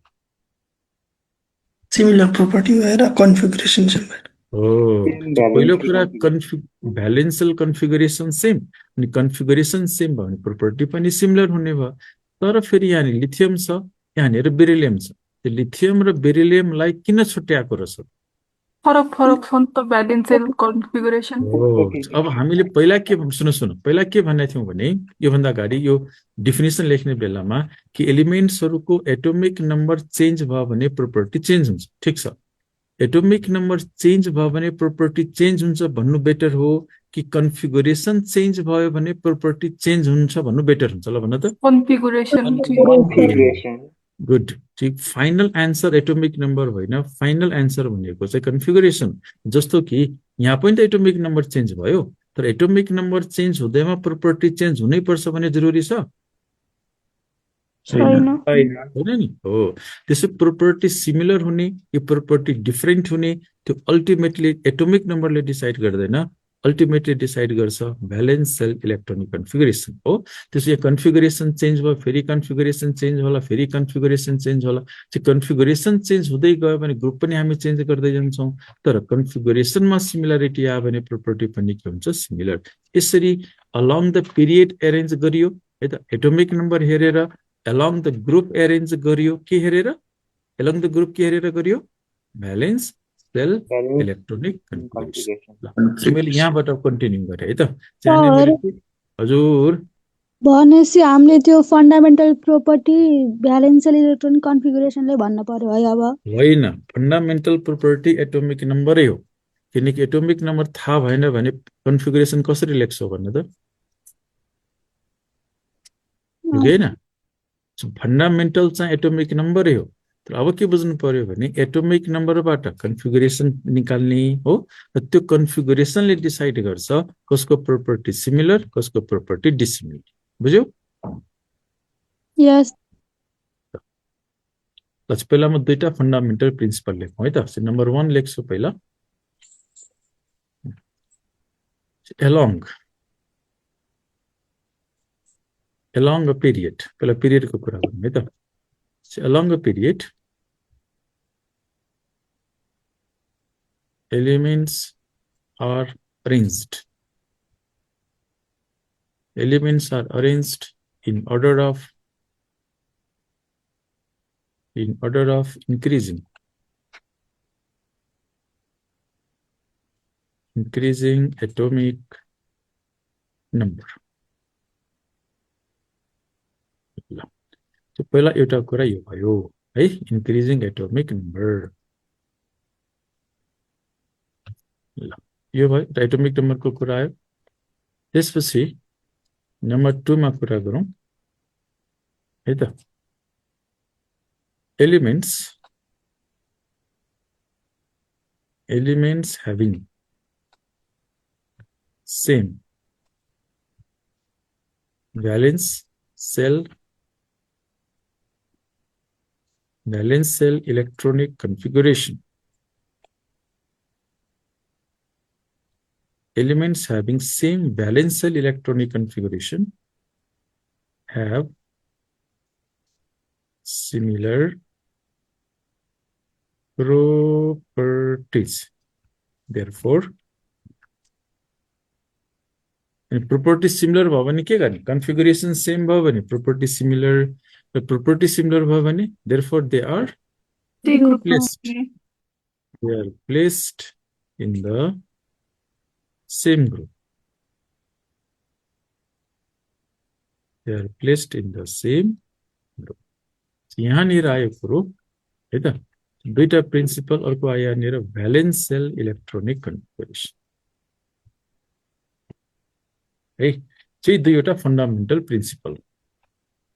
S7: सिमिलर प्रोपर्टी भएर कन्फिगरेसन सेम
S3: हो। पहिलो कुरा भ्यालेन्स सेल कन्फिगरेसन सेम, अनि कन्फिगरेसन सेम भयो भने प्रोपर्टी पनि सिमिलर हुने भयो। तर फेरि यहाँ लिथियम छ, यहाँनिर बेरिलियम छ, त्यो लिथियम र बेरिलियमलाई किन छुट्याएको रहेछ,
S5: फरक फरक छ नि त भ्यालेन्स सेल कन्फिगरेसन।
S3: अब हामीले पहिला के सुन्नु पहिला के भनेको थियौँ भने योभन्दा अगाडि यो डिफिनेसन लेख्ने बेलामा कि एलिमेन्ट्सहरूको एटोमिक नम्बर चेन्ज भयो भने प्रोपर्टी चेन्ज हुन्छ। ठिक छ, एटोमिक नम्बर चेन्ज भयो भने प्रोपर्टी चेन्ज हुन्छ भन्नु बेटर हो कि कन्फिगरेसन चेन्ज भयो भने प्रोपर्टी चेन्ज हुन्छ भन्नु बेटर हुन्छ, ल भन्न त।
S5: कन्फिगरेसन
S3: गुड, ठिक। फाइनल एन्सर एटोमिक नम्बर होइन, फाइनल एन्सर भनेको चाहिँ कन्फिगरेसन। जस्तो कि यहाँ पनि त एटोमिक नम्बर चेन्ज भयो, तर एटोमिक नम्बर चेन्ज हुँदैमा प्रोपर्टी चेन्ज हुनै पर्छ भने जरुरी छ
S4: छैन
S3: होइन नि, हो। त्यसो प्रोपर्टी सिमिलर हुने, यो प्रोपर्टी डिफरेन्ट हुने त्यो अल्टिमेटली एटोमिक नम्बरले डिसाइड गर्दैन, अल्टिमेटली डिसाइड गर्छ भ्यालेन्स सेल इलेक्ट्रोनिक कन्फिगरेसन हो। त्यसो यहाँ कन्फिगरेसन चेन्ज भयो, फेरि कन्फिगरेसन चेन्ज होला, फेरि कन्फिगरेसन चेन्ज होला। त्यो कन्फिगरेसन चेन्ज हुँदै गयो भने ग्रुप पनि हामी चेन्ज गर्दै जान्छौँ, तर कन्फिगरेसनमा सिमिलरिटी आयो भने प्रोपर्टी पनि के हुन्छ सिमिलर। यसरी अलोङ द पिरियड एरेन्ज गरियो है त, एटोमिक नम्बर हेरेर अलोङ द ग्रुप एरेन्ज गरियो, के हेरेर अलोङ द ग्रुप के हेरेर गरियो भ्यालेन्स सेल इलेक्ट्रोनिक कन्फिगरेसन। मैले यहाँबाट कन्टिन्यू गरेँ है त। हजुर
S8: भनेपछि हामीले त्यो फन्डामेन्टल प्रोपर्टी भ्यालेन्सियल इलेक्ट्रोनिक कन्फिगरेसनले भन्न पर्यो है अब?
S3: होइन, फन्डामेन्टल प्रोपर्टी एटोमिक नम्बरै हो, किनकि एटोमिक नम्बर थाहा भएन भने कन्फिगरेसन कसरी लेख्छौ भन्नु त, होइन? फन्डामेन्टल चाहिँ एटोमिक नम्बरै हो। तर अब के बुझ्नु पर्यो भने एटोमिक नम्बरबाट कन्फिगरेसन निकाल्ने हो र त्यो कन्फिगरेसनले डिसाइड गर्छ कसको प्रोपर्टी सिमिलर कसको प्रोपर्टी डिसिमिलर। बुझ्यौ?
S8: यस।
S3: पहिला म दुईटा फन्डामेन्टल प्रिन्सिपल लेखौँ है त। नम्बर 1 लेख्छु पहिला, along a period, पहिला पिरियड को कुरा गरौँ है त। along a period elements are arranged in order of increasing atomic number। तो पहिला एउटा कुरा यो भयो है, इन्क्रिजिङ एटोमिक नम्बर। ल यो भयो एटोमिक नम्बरको कुरा आयो। त्यसपछि नम्बर 2 मा कुरा गरौँ है त। Elements having same valence cell electronic configuration। Elements having same valence cell electronic configuration have similar properties। Therefore, property similar भयो भने के गर्ने, कन्फिगरेसन सेम भयो भने प्रोपर्टी सिमिलर, र प्रोपर्टी सिमिलर भयो भने therefore they are placed in the same group। यहाँनिर आयो कुरो है त, दुईटा प्रिन्सिपल, अर्को आयो यहाँनिर भ्यालेन्स सेल इलेक्ट्रोनिक कन्फिगरेसन है। चाहिँ दुईवटा फन्डामेन्टल प्रिन्सिपल।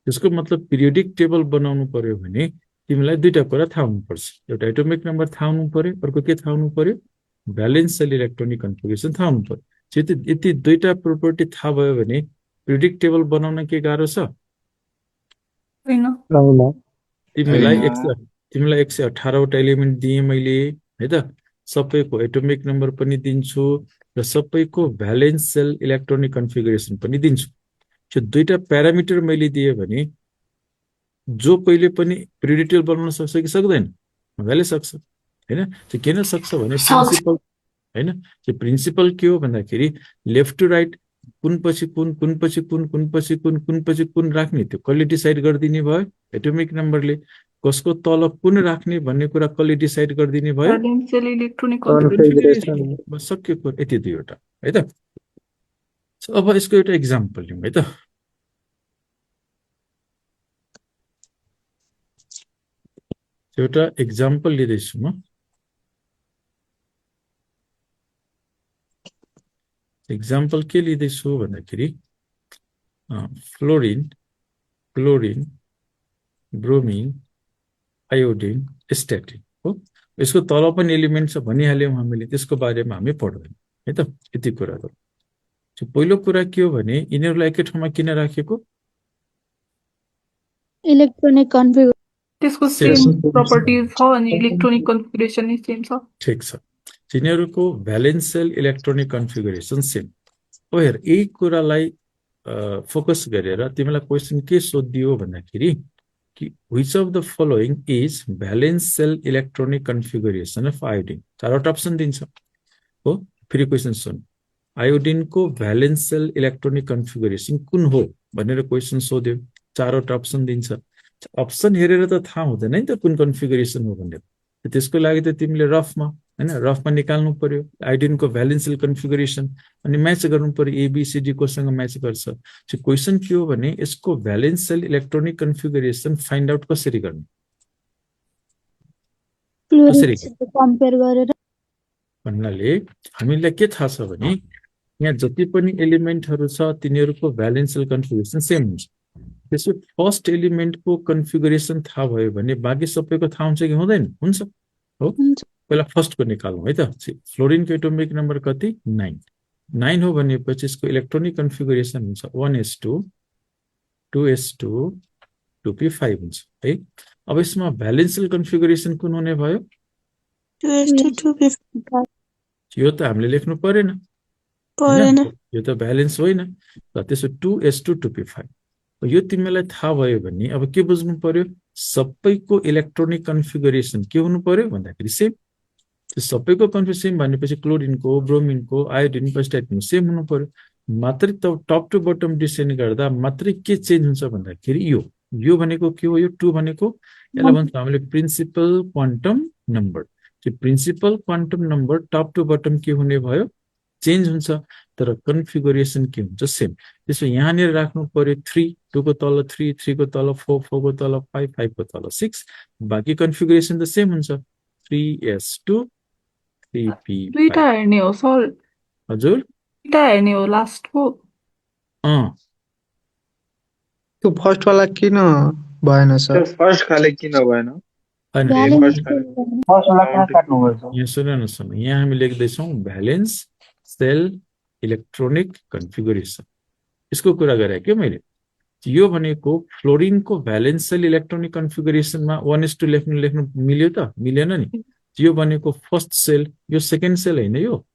S3: त्यसको मतलब पिरियोडिक टेबल बनाउनु पर्यो भने तिमीलाई दुईटा कुरा थाहा हुनुपर्छ, एउटा एटोमिक नम्बर थाहा हुनु पर्यो, अर्को के थाहा हुनु पर्यो भ्यालेन्स सेल इलेक्ट्रोनिक कन्फिगरेसन थाहा हुनु पर्यो। यति दुईटा प्रोपर्टी थाहा भयो भने पिरियोडिक टेबल बनाउन के गाह्रो छ? तिमीलाई 118 वटा एलिमेन्ट दिएँ मैले है त, सबैको एटोमिक नम्बर पनि दिन्छु र सबैको भ्यालेन्स सेल इलेक्ट्रोनिक कन्फिगरेसन पनि दिन्छु। त्यो दुईटा प्यारामिटर मैले दिए भने जो कहिले पनि पिरियोडिक टेबल बनाउन सक्छ कि सक्दैन? मजाले सक्छ हैन। त्यो किन सक्छ भने प्रिन्सिपल हैन, त्यो प्रिन्सिपल के हो भन्दाखेरि लेफ्ट टु राइट कुन पछि कुन राख्ने त्यो कसले डिसाइड गरिदिने भयो एटोमिक नम्बरले। कसको तल कुन राख्ने भन्ने कुरा कसले डिसाइड गरिदिने भयो बस सकिएको। यति दुईवटा है त। अब यसको एउटा इक्जाम्पल लिउँ है त। एउटा इक्जाम्पल लिँदैछु म। इक्जाम्पल के लिँदैछु भन्दाखेरि फ्लोरिन, क्लोरिन, ब्रोमिन, आयोडिन, स्ट्याटिन हो। यसको तल पनि एलिमेन्ट छ भनिहाल्यौँ हामीले, त्यसको बारेमा हामी पढ्दैन है त। यति कुरा हो। पहिलो कुरा के हो भने यिनीहरूलाई एकै ठाउँमा किन राखेको?
S8: इलेक्ट्रोनिक कन्फिगरेसन
S5: त्यसको सेम प्रोपर्टिज छ अनि इलेक्ट्रोनिक कन्फिगरेसन नि सेम छ।
S3: ठीक छ। यिनीहरूको valence shell electronic configuration same हो। हेर यही कुरालाई फोकस गरेर तिमीलाई क्वेसन के सोधियो भन्दाखेरि कि which of the following is valence cell electronic configuration of iodine? चारवटा अप्सन दिन्छ हो। फेरि क्वेसन सुन, आयोडिनको भ्यालेन्स सेल इलेक्ट्रोनिक कन्फिगरेसन कुन हो भनेर क्वेसन सोध्यो। चारवटा अप्सन दिन्छ, अप्सन हेरेर त थाहा हुँदैन नि त कुन कन्फिगरेसन हो भनेर। त्यसको लागि त तिमीले रफमा निकाल्नु पर्यो आयोडिनको भ्यालेन्स सेल कन्फिगरेसन अनि म्याच गर्नु पर्यो, एबीसीडी कोसँग म्याच गर्छ। क्वेसन के हो भने यसको valence shell electronic configuration find out कसरी गर्ने,
S8: कम्पेयर गरेर
S3: भन्नाले हामीलाई के थाहा छ भने यहाँ जति पनि एलिमेन्टहरू छ तिनीहरूको भ्यालेन्स सेल कन्फिगरेसन सेम हुन्छ। त्यसो फर्स्ट एलिमेन्टको कन्फिगरेसन थाहा भयो भने बाँकी सबैको थाहा हुन्छ कि हुँदैन? हुन्छ हो। पहिला फर्स्टको निकालौँ है त। फ्लोरिनको एटोमिक नम्बर कति? 9 हो भनेपछि यसको इलेक्ट्रोनिक कन्फिगरेसन हुन्छ 1s2 2s2 2p5 हुन्छ है। अब यसमा भ्यालेन्स सेल कन्फिगरेसन कुन हुने भयो?
S4: 2s2
S3: यो त हामीले लेख्नु परेन,
S4: परेन।
S3: यो त भ्यालेन्स होइन। त्यसो 2s2 2p5 यो तिमीलाई थाहा भयो भने अब के बुझ्नु पर्यो? सबैको इलेक्ट्रोनिक कन्फिगरेसन के हुनु पर्यो भन्दाखेरि सेम। सबैको कन्फिगरेसन सेम भनेपछि क्लोरिनको, ब्रोमिनको, आयोडिनको, स्ट्याटिनको सेम हुनु पर्यो। मात्रै टप टु बटम डिसेन्ड गर्दा मात्रै के चेन्ज हुन्छ भन्दाखेरि यो भनेको के हो? यो 2 भनेको यसलाई भन्छ हामीले principal quantum number. Principal quantum number top to bottom के हुने भयो? चेन्ज हुन्छ, तर कन्फिगरेसन के हुन्छ? सेम। त्यसो यहाँनिर राख्नु पर्यो 3, 2 को तल 3, 3 को तल 4, 4 को तल 5, 5 को तल 6। बाँकी कन्फिगरेसन त सेम हुन्छ, 3s2 3p5।
S5: दुईटा हेर्ने हो सर,
S3: हजुर
S5: दुईटा हेर्ने हो लास्टको।
S7: त्यो फर्स्ट वाला किन भएन सर?
S1: फर्स्ट खाले किन भएन?
S3: यहाँ सुन यहाँ हामी लेख्दैछौँ भ्यालेन्स सेल इलेक्ट्रोनिक कन्फिगरेसन, यसको कुरा गरे क्या मैले। यो भनेको फ्लोरिनको भ्यालेन्स सेल इलेक्ट्रोनिक कन्फिगरेसनमा 1s2 लेख्नु मिल्यो त? मिलेन नि। यो भनेको फर्स्ट सेल, यो सेकेन्ड सेल होइन यो,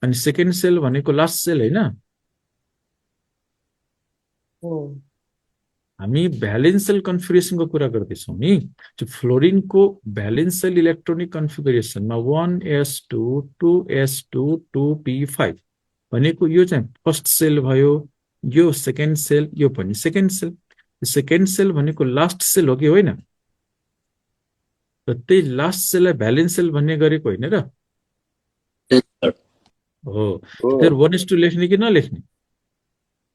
S3: अनि सेकेन्ड सेल भनेको लास्ट सेल होइन। हामी भ्यालेन्स सेल कन्फिगरेसनको कुरा गर्दैछौँ नि। फ्लोरिनको भ्यालेन्स सेल इलेक्ट्रोनिक कन्फिगरेसनमा 1s2 2s2 2p5 भनेको यो चाहिँ फर्स्ट सेल भयो, यो सेकेन्ड सेल, यो पनि सेकेन्ड सेल। सेकेन्ड सेल भनेको लास्ट सेल हो कि होइन? र त्यही लास्ट सेललाई भ्यालेन्स सेल भन्ने गरेको होइन र हो। 1s2 लेख्ने कि नलेख्ने?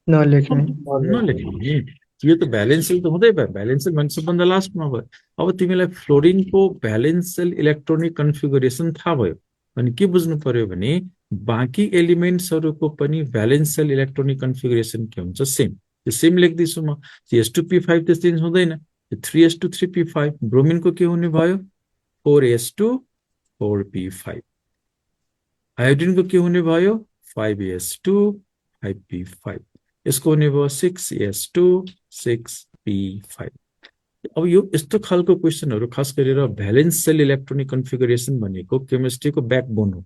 S3: नलेख्ने। यो त भ्यालेन्स सेल त हुँदै भयो, भ्यालेन्स सेल भने सबभन्दा लास्टमा भयो। अब तिमीलाई फ्लोरिनको भ्यालेन्स सेल इलेक्ट्रोनिक कन्फिगरेसन थाहा भयो अनि के बुझ्नु पर्यो भने बाँकी एलिमेन्ट्सहरूको पनि भ्यालेन्स सेल इलेक्ट्रोनिक कन्फिगरेसन के हुन्छ? सेम। त्यो सेम लेख्दैछु म। s2p5 त चेन्ज हुँदैन, 3s2 3p5। ब्रोमिनको के हुने भयो? 4s2 4p5। आयोडिनको के हुने भयो? 5s2 5p5। यसको हुने भयो 6s2 6p5। अब यो यस्तो खालको क्वेसनहरू खास गरेर भ्यालेन्स सेल इलेक्ट्रोनिक कन्फिगरेसन भनेको केमिस्ट्रीको ब्याकबोन हो।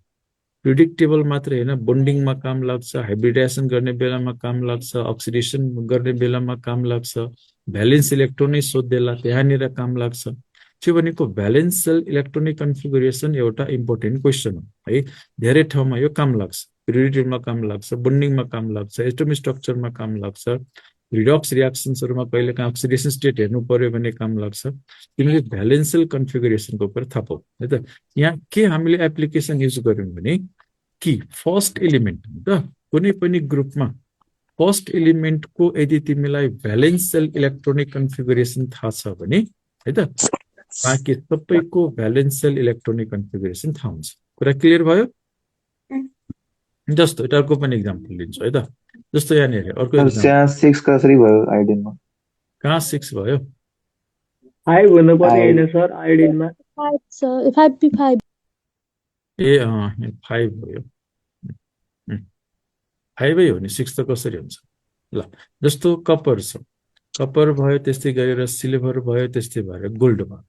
S3: प्रिडिक्टेबल मात्रै होइन, बोन्डिङमा काम लाग्छ, हाइब्रिडाइजेसन गर्ने बेलामा काम लाग्छ, अक्सिडेसन गर्ने बेलामा काम लाग्छ, भ्यालेन्स इलेक्ट्रोनै सोध्देला त्यहाँनिर काम लाग्छ। त्यो भनेको भ्यालेन्स सेल इलेक्ट्रोनिक कन्फिगरेसन एउटा इम्पोर्टेन्ट क्वेसन हो है। धेरै ठाउँमा यो काम लाग्छ, प्रिडिक्टिभमा काम लाग्छ, बोन्डिङमा काम लाग्छ, एटोमिक स्ट्रक्चरमा काम लाग्छ, रिडक्स रियाक्सन्सहरूमा कहिलेकाहीँ अक्सिडेसन स्टेट हेर्नु पर्यो भने काम लाग्छ। तिमीले भ्यालेन्स सेल कन्फिगरेसनको कुरा थाहा पाऊ है त। यहाँ के हामीले एप्लिकेसन युज गर्यौँ भने कि फर्स्ट एलिमेन्ट त कुनै पनि ग्रुपमा फर्स्ट एलिमेन्टको यदि तिमीलाई भ्यालेन्स सेल इलेक्ट्रोनिक कन्फिगरेसन थाहा छ भने है त बाँकी सबैको भ्यालेन्स सेल इलेक्ट्रोनिक कन्फिगरेसन थाहा हुन्छ। कुरा क्लियर भयो? जस्तो एउटा अर्को पनि इक्जाम्पल लिन्छु है त। जस्तो यहाँनिर अर्को
S1: 6 कसरी भयो आयोडिनमा?
S3: कहाँ 6 भयो?
S9: 5 हुनु पर्ने हैन सर आयोडिनमा?
S8: 5p5।
S3: ए 5 भयो। 5 हो नि, 6 त कसरी हुन्छ? ल जस्तो कपर छ, कपर भयो, त्यस्तै गरेर सिल्भर भयो, त्यस्तै भएर गोल्ड भयो।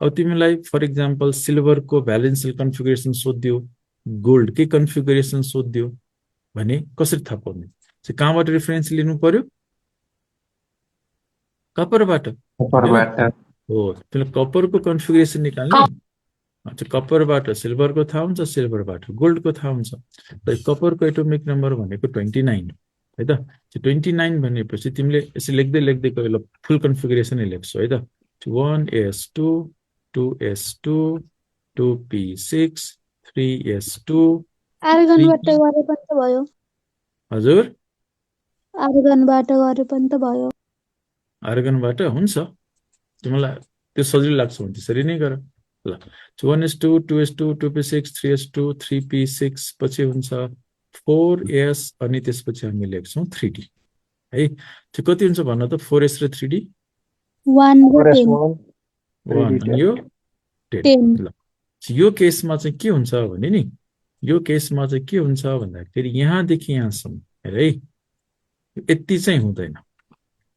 S3: अब तिमीलाई फर इक्जाम्पल सिल्भरको भ्यालेन्सियल कन्फिगरेसन सोधिदियो, गोल्डकै कन्फिगरेसन सोधिदियो भने कसरी थाहा पाउने? कहाँबाट रेफरेन्स लिनु पर्यो? कपरबाट हो। त्यसले कपरको कन्फिगरेसन निकाल्ने, कपरबाट सिल्भरको थाहा हुन्छ, सिल्भरबाट गोल्डको थाहा हुन्छ। कपरको एटोमिक नम्बर भनेको 29 है त। 29 भनेपछि तिमीले यसरी लेख्दै लेख्दै गयो, ल फुल कन्फिगरेसनै लेख्छौ है त। 1s2 2s2 2p6 3s2
S8: आर्गनबाट गरे पनि त भयो।
S3: हजुर
S8: आर्गनबाट गरे पनि त भयो।
S3: आर्गनबाट हुन्छ, तिमीलाई त्यो सजिलो लाग्छ भने त्यसरी नै गर। ल 1s2 2s2 2p6 3s2 3p6 पछि हुन्छ 4s अनि त्यसपछि हामी लेख्छौँ 3d है। त्यो कति हुन्छ भन्न त? 4s र 3d
S8: 1 र 10
S3: 1 अनि यो 10।
S8: 10
S3: ल यो केसमा चाहिँ के हुन्छ भने नि, यो केसमा चाहिँ के हुन्छ भन्दाखेरि यहाँदेखि यहाँसम्म है, यति चाहिँ हुँदैन।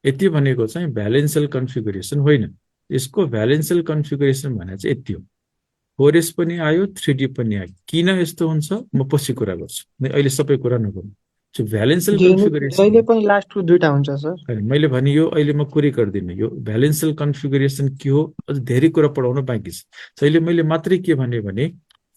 S3: यति भनेको चाहिँ भ्यालेन्सियल कन्फिगरेसन होइन, यसको भ्यालेन्सियल कन्फिगरेसन भने चाहिँ यति हो। 4s पनि आयो 3d पनि आयो। किन यस्तो हुन्छ म पछि कुरा गर्छु, अहिले सबै कुरा नगरौँ। भ्यालेन्सियल कन्फिगरेसन
S7: जहिले पनि लास्टको दुईटा हुन्छ सर।
S3: मैले भने यो अहिले म कुरै गर्दिनँ। यो भ्यालेन्सियल कन्फिगरेसन के हो अझ धेरै कुरा पढाउन बाँकी छ। अहिले मैले मात्रै के भने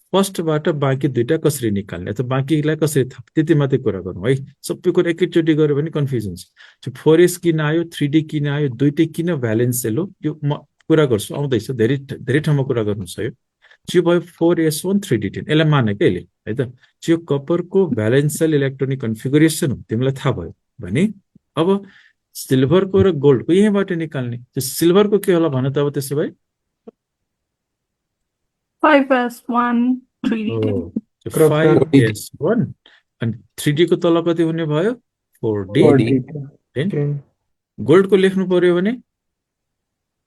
S3: फर्स्टबाट बाँकी दुईटा कसरी निकाल्ने अथवा बाँकीलाई कसरी थाहा, त्यति मात्रै कुरा गरौँ है। सबै कुरा एकैचोटि गऱ्यो भने कन्फ्युजन छ। 4s किन आयो 3d किन आयो, दुइटै किन भ्यालेन्सियल हो, यो म कुरा गर्छु, आउँदैछ, धेरै ठाउँमा कुरा गर्नु छ। यो भयो 4s1 3d10, यसलाई माने क्या यसले है त। यो कपरको भ्यालेन्सियल इलेक्ट्रोनिक कन्फिगरेसन हो, तिमीलाई थाहा भयो भने अब सिल्भरको र गोल्डको यहीँबाट निकाल्ने। सिल्भरको के होला भन त? अब त्यसो भए
S5: 5s1 3d10
S3: 5s1 अनि 3d को तल कति हुने भयो? 4d10। गोल्डको लेख्नु पर्यो भने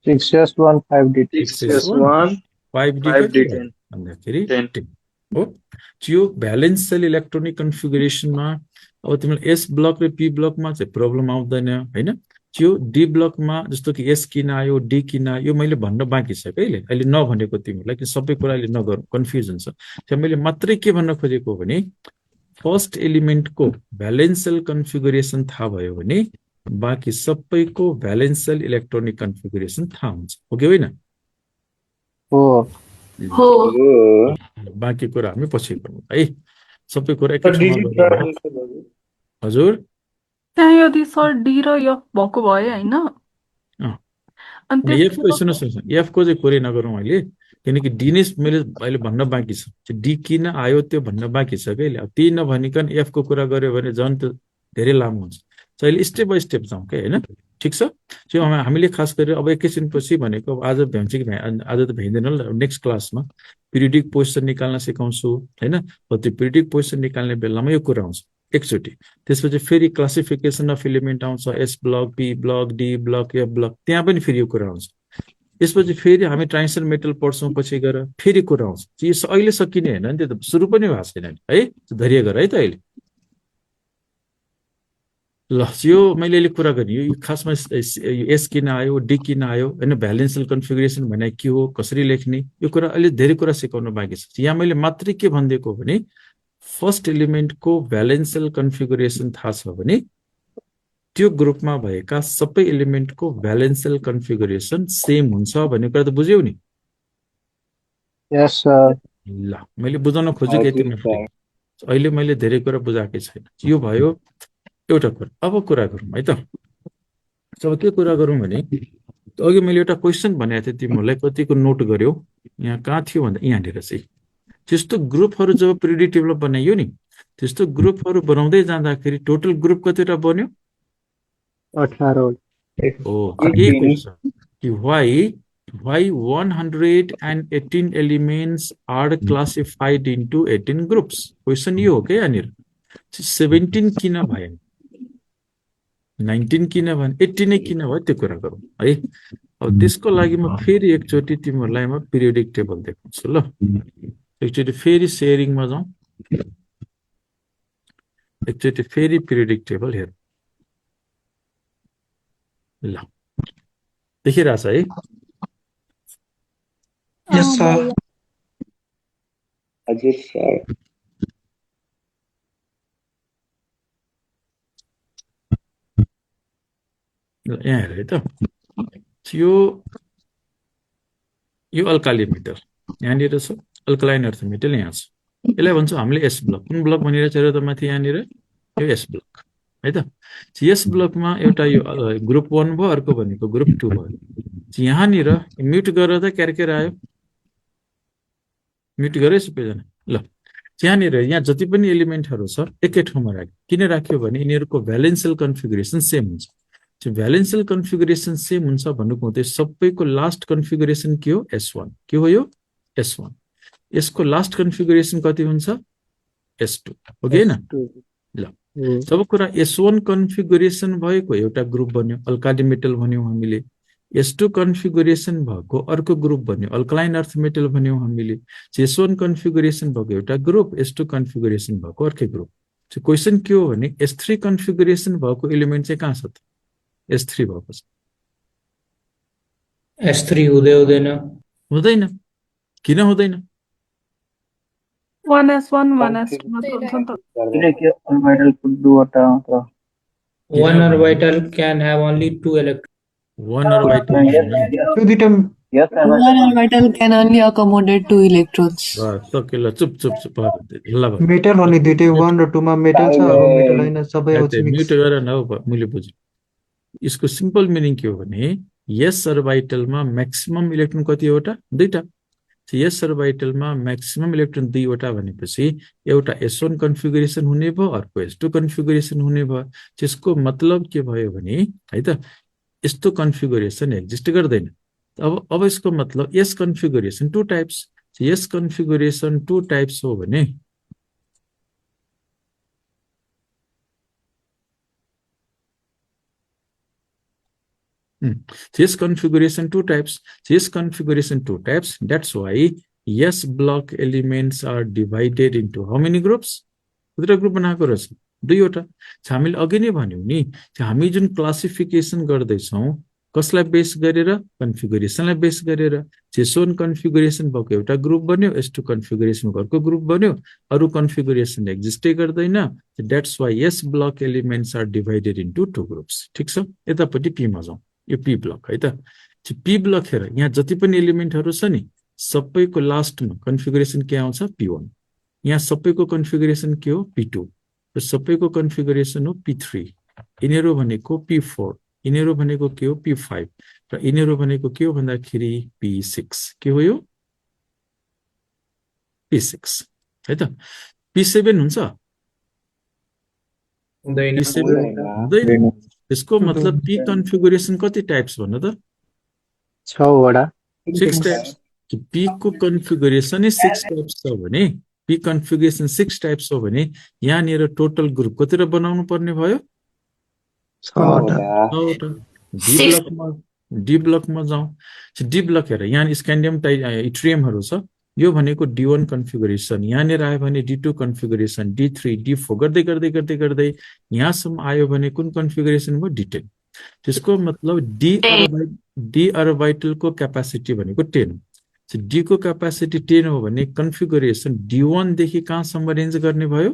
S1: 6s1 5d10
S9: 6s1
S3: 5d10 भन्दाखेरि 10 हो। यो भ्यालेन्सियल इलेक्ट्रोनिक कन्फिगरेसनमा अब तिमीलाई एस ब्लक र पी ब्लकमा चाहिँ प्रब्लम आउँदैन हैन। त्यो डी ब्लकमा जस्तो कि एस किन आयो डी किन आयो यो मैले भन्न बाँकी छ कहिले, अहिले नभनेको तिमीलाई कि सबै कुरा अहिले नगरौँ, कन्फ्युजन छ। त्यहाँ मैले मात्रै के भन्न खोजेको भने फर्स्ट एलिमेन्टको भ्यालेन्सियल कन्फिगरेसन थाहा भयो भने बाँकी सबैको भ्यालेन्सियल इलेक्ट्रोनिक कन्फिगरेसन थाहा हुन्छ, हो कि होइन?
S4: हो
S3: बाँकी कुरा हामी पछि गरौँ है। सबै कुरा एकै ठाउँमा गरौँ। हजुर
S5: त्यहाँ यदि सर डी र एफ भएको भए होइन, अनि
S3: एफको सुन्नुहोस्, एफको चाहिँ कोरै नगरौँ अहिले, किनकि डी नै मैले अहिले भन्न बाँकी छ। डी किन आयो त्यो भन्न बाँकी छ कि अब ती नभनिकन एफको कुरा गऱ्यो भने झन् त्यो धेरै लामो हुन्छ। अहिले स्टेप बाई स्टेप जाउँ क्या होइन, ठिक छ? त्यो हामीले खास गरेर अब एकैछिनपछि भनेको आज भ्याउँछ कि आज त भ्याइँदैन, नेक्स्ट क्लासमा पिरियडिक पोजिसन निकाल्न सिकाउँछु होइन। त्यो पिरियडिक पोजिसन निकाल्ने बेलामा यो कुरा आउँछ एकचोटि। त्यसपछि फेरि क्लासिफिकेसन अफ एलिमेन्ट आउँछ, S block P block d block F block, त्यहाँ पनि फेरि यो कुरा आउँछ। त्यसपछि फेरि हामी ट्रान्जिसन मेटल पढ्छौँ, पछि गएर फेरि कुरा आउँछ। यो अहिले सकिने होइन नि, त्यो त सुरु पनि भएको छैन है, धैर्य गर है त। अहिले ल यो मैले अहिले कुरा गरेँ, यो खासमा एस किन आयो डी किन आयो होइन, भ्यालेन्सियल कन्फिगरेसन भने के हो, कसरी लेख्ने, यो कुरा अहिले धेरै कुरा सिकाउनु बाँकी छ। यहाँ मैले मात्रै के भनिदिएको भने फर्स्ट एलिमेन्टको भ्यालेन्सियल कन्फिगरेसन थाहा छ भने त्यो ग्रुपमा भएका सबै एलिमेन्टको भ्यालेन्सियल कन्फिगरेसन सेम हुन्छ भन्ने कुरा त बुझ्यौ नि?
S1: यस सर।
S3: ल मैले बुझाउन खोजेको यति मात्रै, अहिले मैले धेरै कुरा बुझाएकै छैन। यो भयो एउटा कुरा। अब कुरा गरौँ है त। अब के कुरा गरौँ भने अघि मैले एउटा क्वेसन भनेको थिएँ तिमीहरूलाई, कतिको नोट गर्यो? यहाँ कहाँ थियो भन्दा यहाँनिर चाहिँ त्यस्तो ग्रुपहरू जब पिरियडिक टेबल बनाइयो नि, त्यस्तो ग्रुपहरू बनाउँदै जाँदाखेरि टोटल ग्रुप कतिवटा बन्यो?
S9: 18।
S3: Why 118 elements are classified into 18 groups? Question यो हो क्या यहाँनिर। 17 किन भएन, 19 किन भएन, 18 किन भयो, त्यो कुरा गरौँ है। अब त्यसको लागि म फेरि एकचोटि तिमीहरूलाई म पिरियडिक टेबल देखाउँछु। ल एकचोटि फेरि सेयरिङमा जाउँ, एकचोटि फेरि पिरियडिक टेबल हेरौँ। ल देखिरहेछ है?
S7: Yes, sir.
S8: भैया
S1: हजुर सर
S3: ल, यहाँ हेर है त यो यो अल्काली मेटल यहाँनिर छ, अल्कलाइन अर्थ मेटल यहाँ छ। यसलाई भन्छौँ हामीले एस ब्लक। कुन ब्लक भनिरहेको छ र त माथि यहाँनिर यो एस ब्लक है त। यस ब्लकमा एउटा यो ग्रुप 1 भयो, अर्को भनेको ग्रुप 2 भयो। यहाँनिर म्युट गरेर त क्यारकेर आयो, म्युट गरे सबैजना। ल यहाँनिर यहाँ जति पनि एलिमेन्टहरू छ एकै ठाउँमा राख्यो। किन राख्यो भने यिनीहरूको भ्यालेन्सियल कन्फिगुरेसन सेम हुन्छ। भ्यालेन्सियल कन्फिगुरेसन सेम हुन्छ भन्नुको मतलब सबैको लास्ट कन्फिगुरेसन के हो? S1। के हो यो? S1। यसको लास्ट कन्फिगुरेसन कति हुन्छ? S2 हो कि हैन? ल जब कुरा S1 कन्फिगुरेसन भएको एउटा ग्रुप बन्यो, अल्काली मेटल भन्यौं हामीले। S2 कन्फिगुरेसन भएको अर्को ग्रुप बन्यो, अल्कलाइन अर्थ मेटल भन्यौं हामीले। S1 कन्फिगुरेसन भएको एउटा ग्रुप, S2 कन्फिगुरेसन भएको अर्कै ग्रुप। क्वेसन के हो भने S3 कन्फिगुरेसन भएको एलिमेन्ट चाहिँ कहाँ छ त? S3 भएको छ।
S2: S3 हुँदैन।
S3: हुँदैन। किन हुँदैन?
S5: 1s1 1s2 मात्र हुन्छ नि त।
S1: किनकि अर्बिटल दुईवटा मात्र।
S2: One orbital can have only 2 electrons.
S3: One orbital
S7: त्यो दुईटा
S1: यस
S10: One orbital can only accommodate 2 electrons.
S3: सकेला। चुप चुप चुप ल भयो।
S7: मेटल हो नि दुईटै 1 र 2 मा मेटल छ, अब मेटल हैन सबै आउँछ
S3: म्युट
S7: मिक्स।
S3: गरेर न हो, मैले बुझेँ। यसको सिम्पल मिनिङ के हो भने यस अर्बिटलमा म्याक्सिमम इलेक्ट्रोन कतिवटा? दुईटा। यस अर्बिटलमा म्याक्सिमम इलेक्ट्रोन दुईवटा भनेपछि एउटा S1 कन्फिगुरेसन हुने भयो, अर्को S2 कन्फिगुरेसन हुने भयो। त्यसको मतलब के भयो भने है त यस्तो कन्फिगुरेसन एक्जिस्ट गर्दैन। अब यसको मतलब यस कन्फिगुरेसन 2 टाइप्स। यस कन्फिगुरेसन 2 टाइप्स हो भने this configuration 2 types. This configuration 2 types. That's why yes block elements are divided into how many groups? कतिवटा ग्रुप बनाएको रहेछ? दुईवटा। हामीले अघि नै भन्यौ नि, हामी जुन क्लासिफिकेसन गर्दैछौँ कसलाई बेस गरेर? कन्फिगुरेसनलाई बेस गरेर। S1 कन्फिगुरेसन भएको एउटा ग्रुप बन्यो, S2 कन्फिगुरेसन भएको अर्को ग्रुप बन्यो, अरु कन्फिगुरेसन एक्जिस्टै गर्दैन। That's why yes block elements are divided into 2 groups। ठीक छ? यतापट्टि P मा जाउँ। यो पी ब्लक है त। पी ब्लक हेर, यहाँ जति पनि एलिमेन्टहरू छ नि सबैको लास्टमा कन्फिगुरेसन के आउँछ? P1। यहाँ सबैको कन्फिगुरेसन के हो? P2। र सबैको कन्फिगुरेसन हो P3। यिनीहरू भनेको P4, यिनीहरू भनेको के हो? P5 र यिनीहरू भनेको के हो भन्दाखेरि P6। के हो यो? P6 है त। P7 हुन्छ? हुँदैन। यसको मतलब पी कन्फिगुरेसन कति टाइप्स भन्नु त?
S1: 6 वटा।
S3: 6 टाइप्स। पी को कन्फिगुरेसन 6 टाइप्स छ भने, पी कन्फिगुरेसन 6 टाइप्स हो भने यहाँनिर टोटल ग्रुप कतिवटा बनाउनु पर्ने भयो?
S1: 6 वटा।
S3: डी ब्लकमा जाउँ। डी ब्लक हेर, यहाँ स्क्यान्डियम इट्रियमहरू छ। यो भनेको D1 कन्फिगुरेसन। यहाँनिर आयो भने D2 कन्फिगुरेसन, D3, D4 गर्दै गर्दै गर्दै गर्दै यहाँसम्म आयो भने कुन कन्फिगुरेसन भयो? D10। त्यसको मतलब डी अर्बिटलको क्यापासिटी भनेको 10 हो। डी को क्यापासिटी 10 हो भने कन्फिगुरेसन D1 देखि कहाँसम्म रेन्ज गर्ने भयो?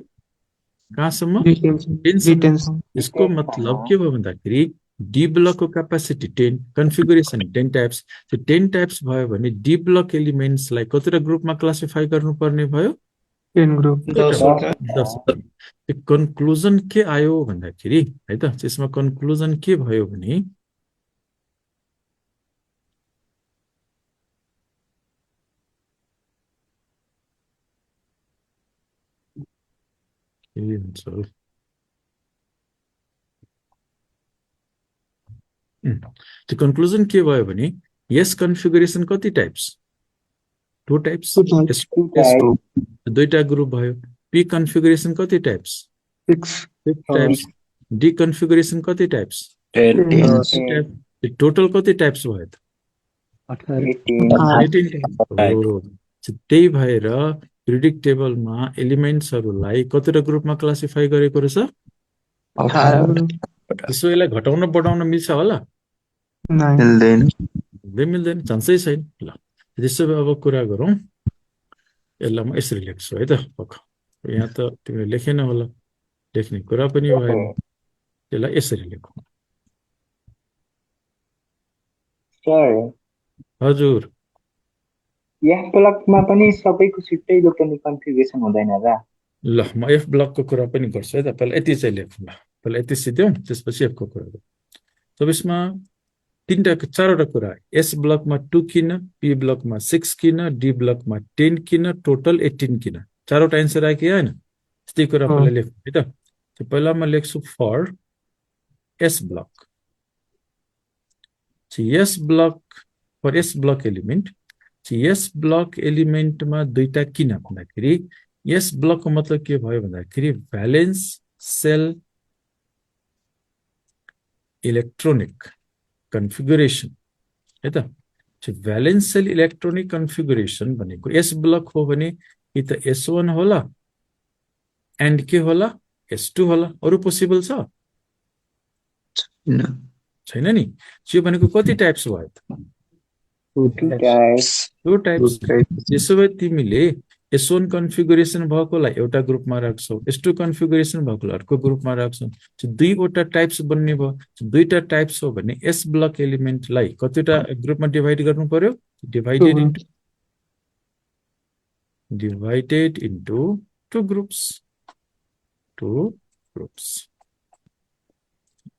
S3: कहाँसम्म? 10। यसको मतलब के भयो भन्दाखेरि डी ब्लक को क्यापासिटी 10, कन्फिगुरेसन 10 टाइप्स। 10 टाइप्स भयो भने डी ब्लक एलिमेन्ट्सलाई कतिवटा ग्रुपमा क्लासिफाई गर्नुपर्ने भयो?
S7: 10 ग्रुप।
S3: 10। कन्क्लुजन के आयो भन्दाखेरि है त, त्यसमा कन्क्लुजन के भयो भने त्यो कन्क्लुजन के भयो भने यस कन्फिगुरेसन कति टाइप्स? 2 टाइप्स। दुईटा ग्रुप भयो। पी कन्फिगुरेसन कति टाइप्स? 6 टाइप्स। डी कन्फिगुरेसन कति टाइप्स? 10। टोटल कति टाइप्स भयो त? 18। त्यही भएर पिरियडिक टेबलमा एलिमेन्ट्सहरूलाई कतिवटा ग्रुपमा क्लासिफाई गरेको रहेछ?
S1: 18।
S3: त्यसो यसलाई घटाउन बढाउन मिल्छ होला?
S1: मिल्दैन।
S3: मिल्दैन, चान्सै छैन। ल त्यसो भए अब कुरा गरौँ यसलाई म यसरी लेख्छु है त यहाँ त तिमीले लेखेन होला लेख्ने कुरा पनि भएन त्यसलाई यसरी लेखौँ
S1: सर
S3: हजुर
S1: एफ ब्लकमा पनि सबैको छुट्टै इलेक्ट्रोनिक कन्फिगरेसन हुँदैन र
S3: ल म एफ ब्लकको कुरा पनि गर्छु है त पहिला यति चाहिँ लेखौँ ल पहिला यति सिध्याउँ त्यसपछि एफको कुरा गरौँ सबैमा चारवटा कुरा एस ब्लकमा 2 किन पी ब्लकमा 6 किन डी ब्लकमा 10 किन टोटल 18 किन चारवटा एन्सर आयो कि आएन त्यस्तै कुरा पहिला लेखौँ है त पहिला म लेख्छु for S block S block for S block element S block एलिमेन्टमा दुईटा किन भन्दाखेरि यस ब्लकको मतलब के भयो भन्दाखेरि भ्यालेन्स सेल इलेक्ट्रोनिक कन्फिगुरेसन है त भ्यालेन्स सेल इलेक्ट्रोनिक कन्फिगुरेसन भनेको एस ब्लक हो भने कि त S1 होला एन्ड के होला S2 होला अरु पोसिबल छ छैन नि यो भनेको कति टाइप्स भयो त टु टाइप्स त्यसो भए तिमीले S1 कन्फिगुरेसन भएकोलाई एउटा ग्रुपमा राख्छौ S2 कन्फिगुरेसन भएकोलाई अर्को ग्रुपमा राख्छौ दुईवटा टाइप्स बन्ने भयो दुईटा टाइप्स हो भने एस ब्लक एलिमेन्टलाई कतिवटा ग्रुपमा डिभाइड गर्नु पर्यो डिभाइडेड इन्टु टु ग्रुप्स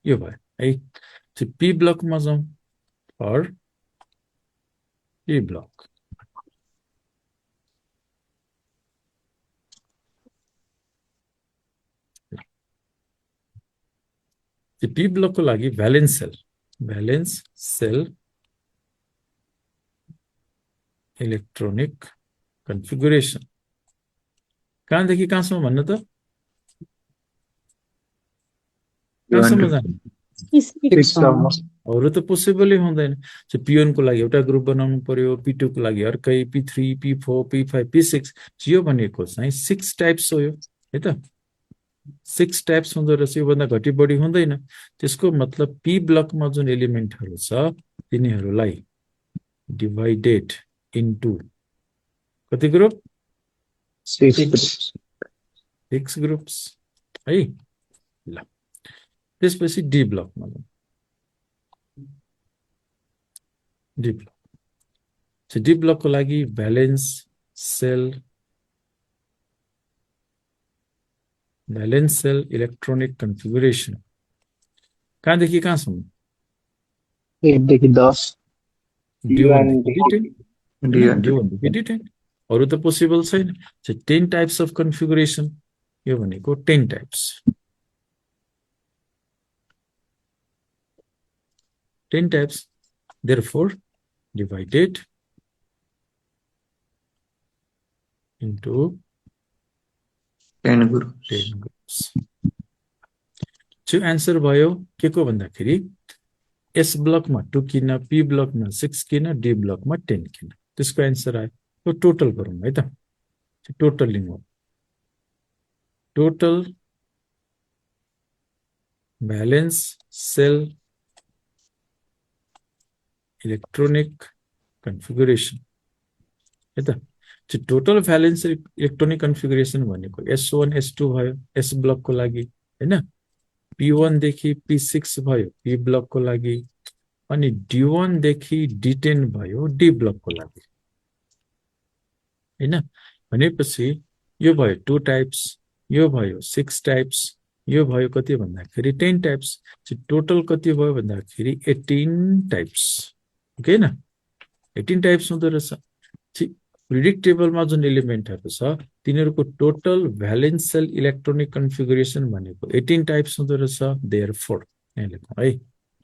S3: यो भयो है पी ब्लकमा जाउँ फर पी ब्लक पी ब्लकको लागि भ्यालेन्स सेल इलेक्ट्रोनिक कन्फिगुरेसन कहाँदेखि कहाँसम्म भन्नु त कहाँसम्म जानु अरू त पोसिबलै हुँदैन P1 को लागि एउटा ग्रुप बनाउनु पर्यो P2 को लागि अर्कै P3 P4 P5 P6 यो भनेको चाहिँ 6 टाइप्स हो यो है त 6 टाइप्स हुँदो रहेछ योभन्दा घटी बढी हुँदैन त्यसको मतलब पी ब्लकमा जुन एलिमेन्टहरू छ तिनीहरूलाई डिभाइडेड इन्टु कति ग्रुप 6 ग्रुप्स है ल त्यसपछि डी ब्लकमा डी ब्लकको लागि भ्यालेन्स सेल इलेक्ट्रोनिक कन्फिगुरेसन कहाँदेखि कहाँसम्म
S1: 1 देखि 10
S3: D1 देखि 10 अरू त पोसिबल छैन 10 टाइप्स अफ कन्फिगुरेसन यो भनेको 10 types 10 types therefore divided into
S1: 10 groups.
S3: जो आन्सर भयो के को भन्दाखेरि एस ब्लकमा 2 किन पी ब्लकमा 6 किन डी ब्लकमा 10 किन त्यसको आन्सर आयो यो टोटल गरौँ है त टोटल लिनु total valence shell electronic configuration है त टोटल भ्यालेन्स इलेक्ट्रोनिक कन्फिगुरेसन भनेको S1 S2 भयो एस ब्लकको लागि हैन P1 देखि P6 भयो पी ब्लकको लागि अनि D1 देखि D10 भयो डी ब्लकको लागि हैन भनेपछि यो भयो 2 टाइप्स यो भयो 6 टाइप्स यो भयो कति भन्दाखेरि 10 टाइप्स टोटल कति भयो भन्दाखेरि 18 टाइप्स ओके न 18 टाइप्स हुँदो रहेछ पिरियडिक टेबलमा जुन एलिमेन्टहरु छ तिनीहरुको total valence shell electronic configuration भनेको 18 टाइप्स हुँदो रहेछ देयरफोर यहाँ लेखौँ है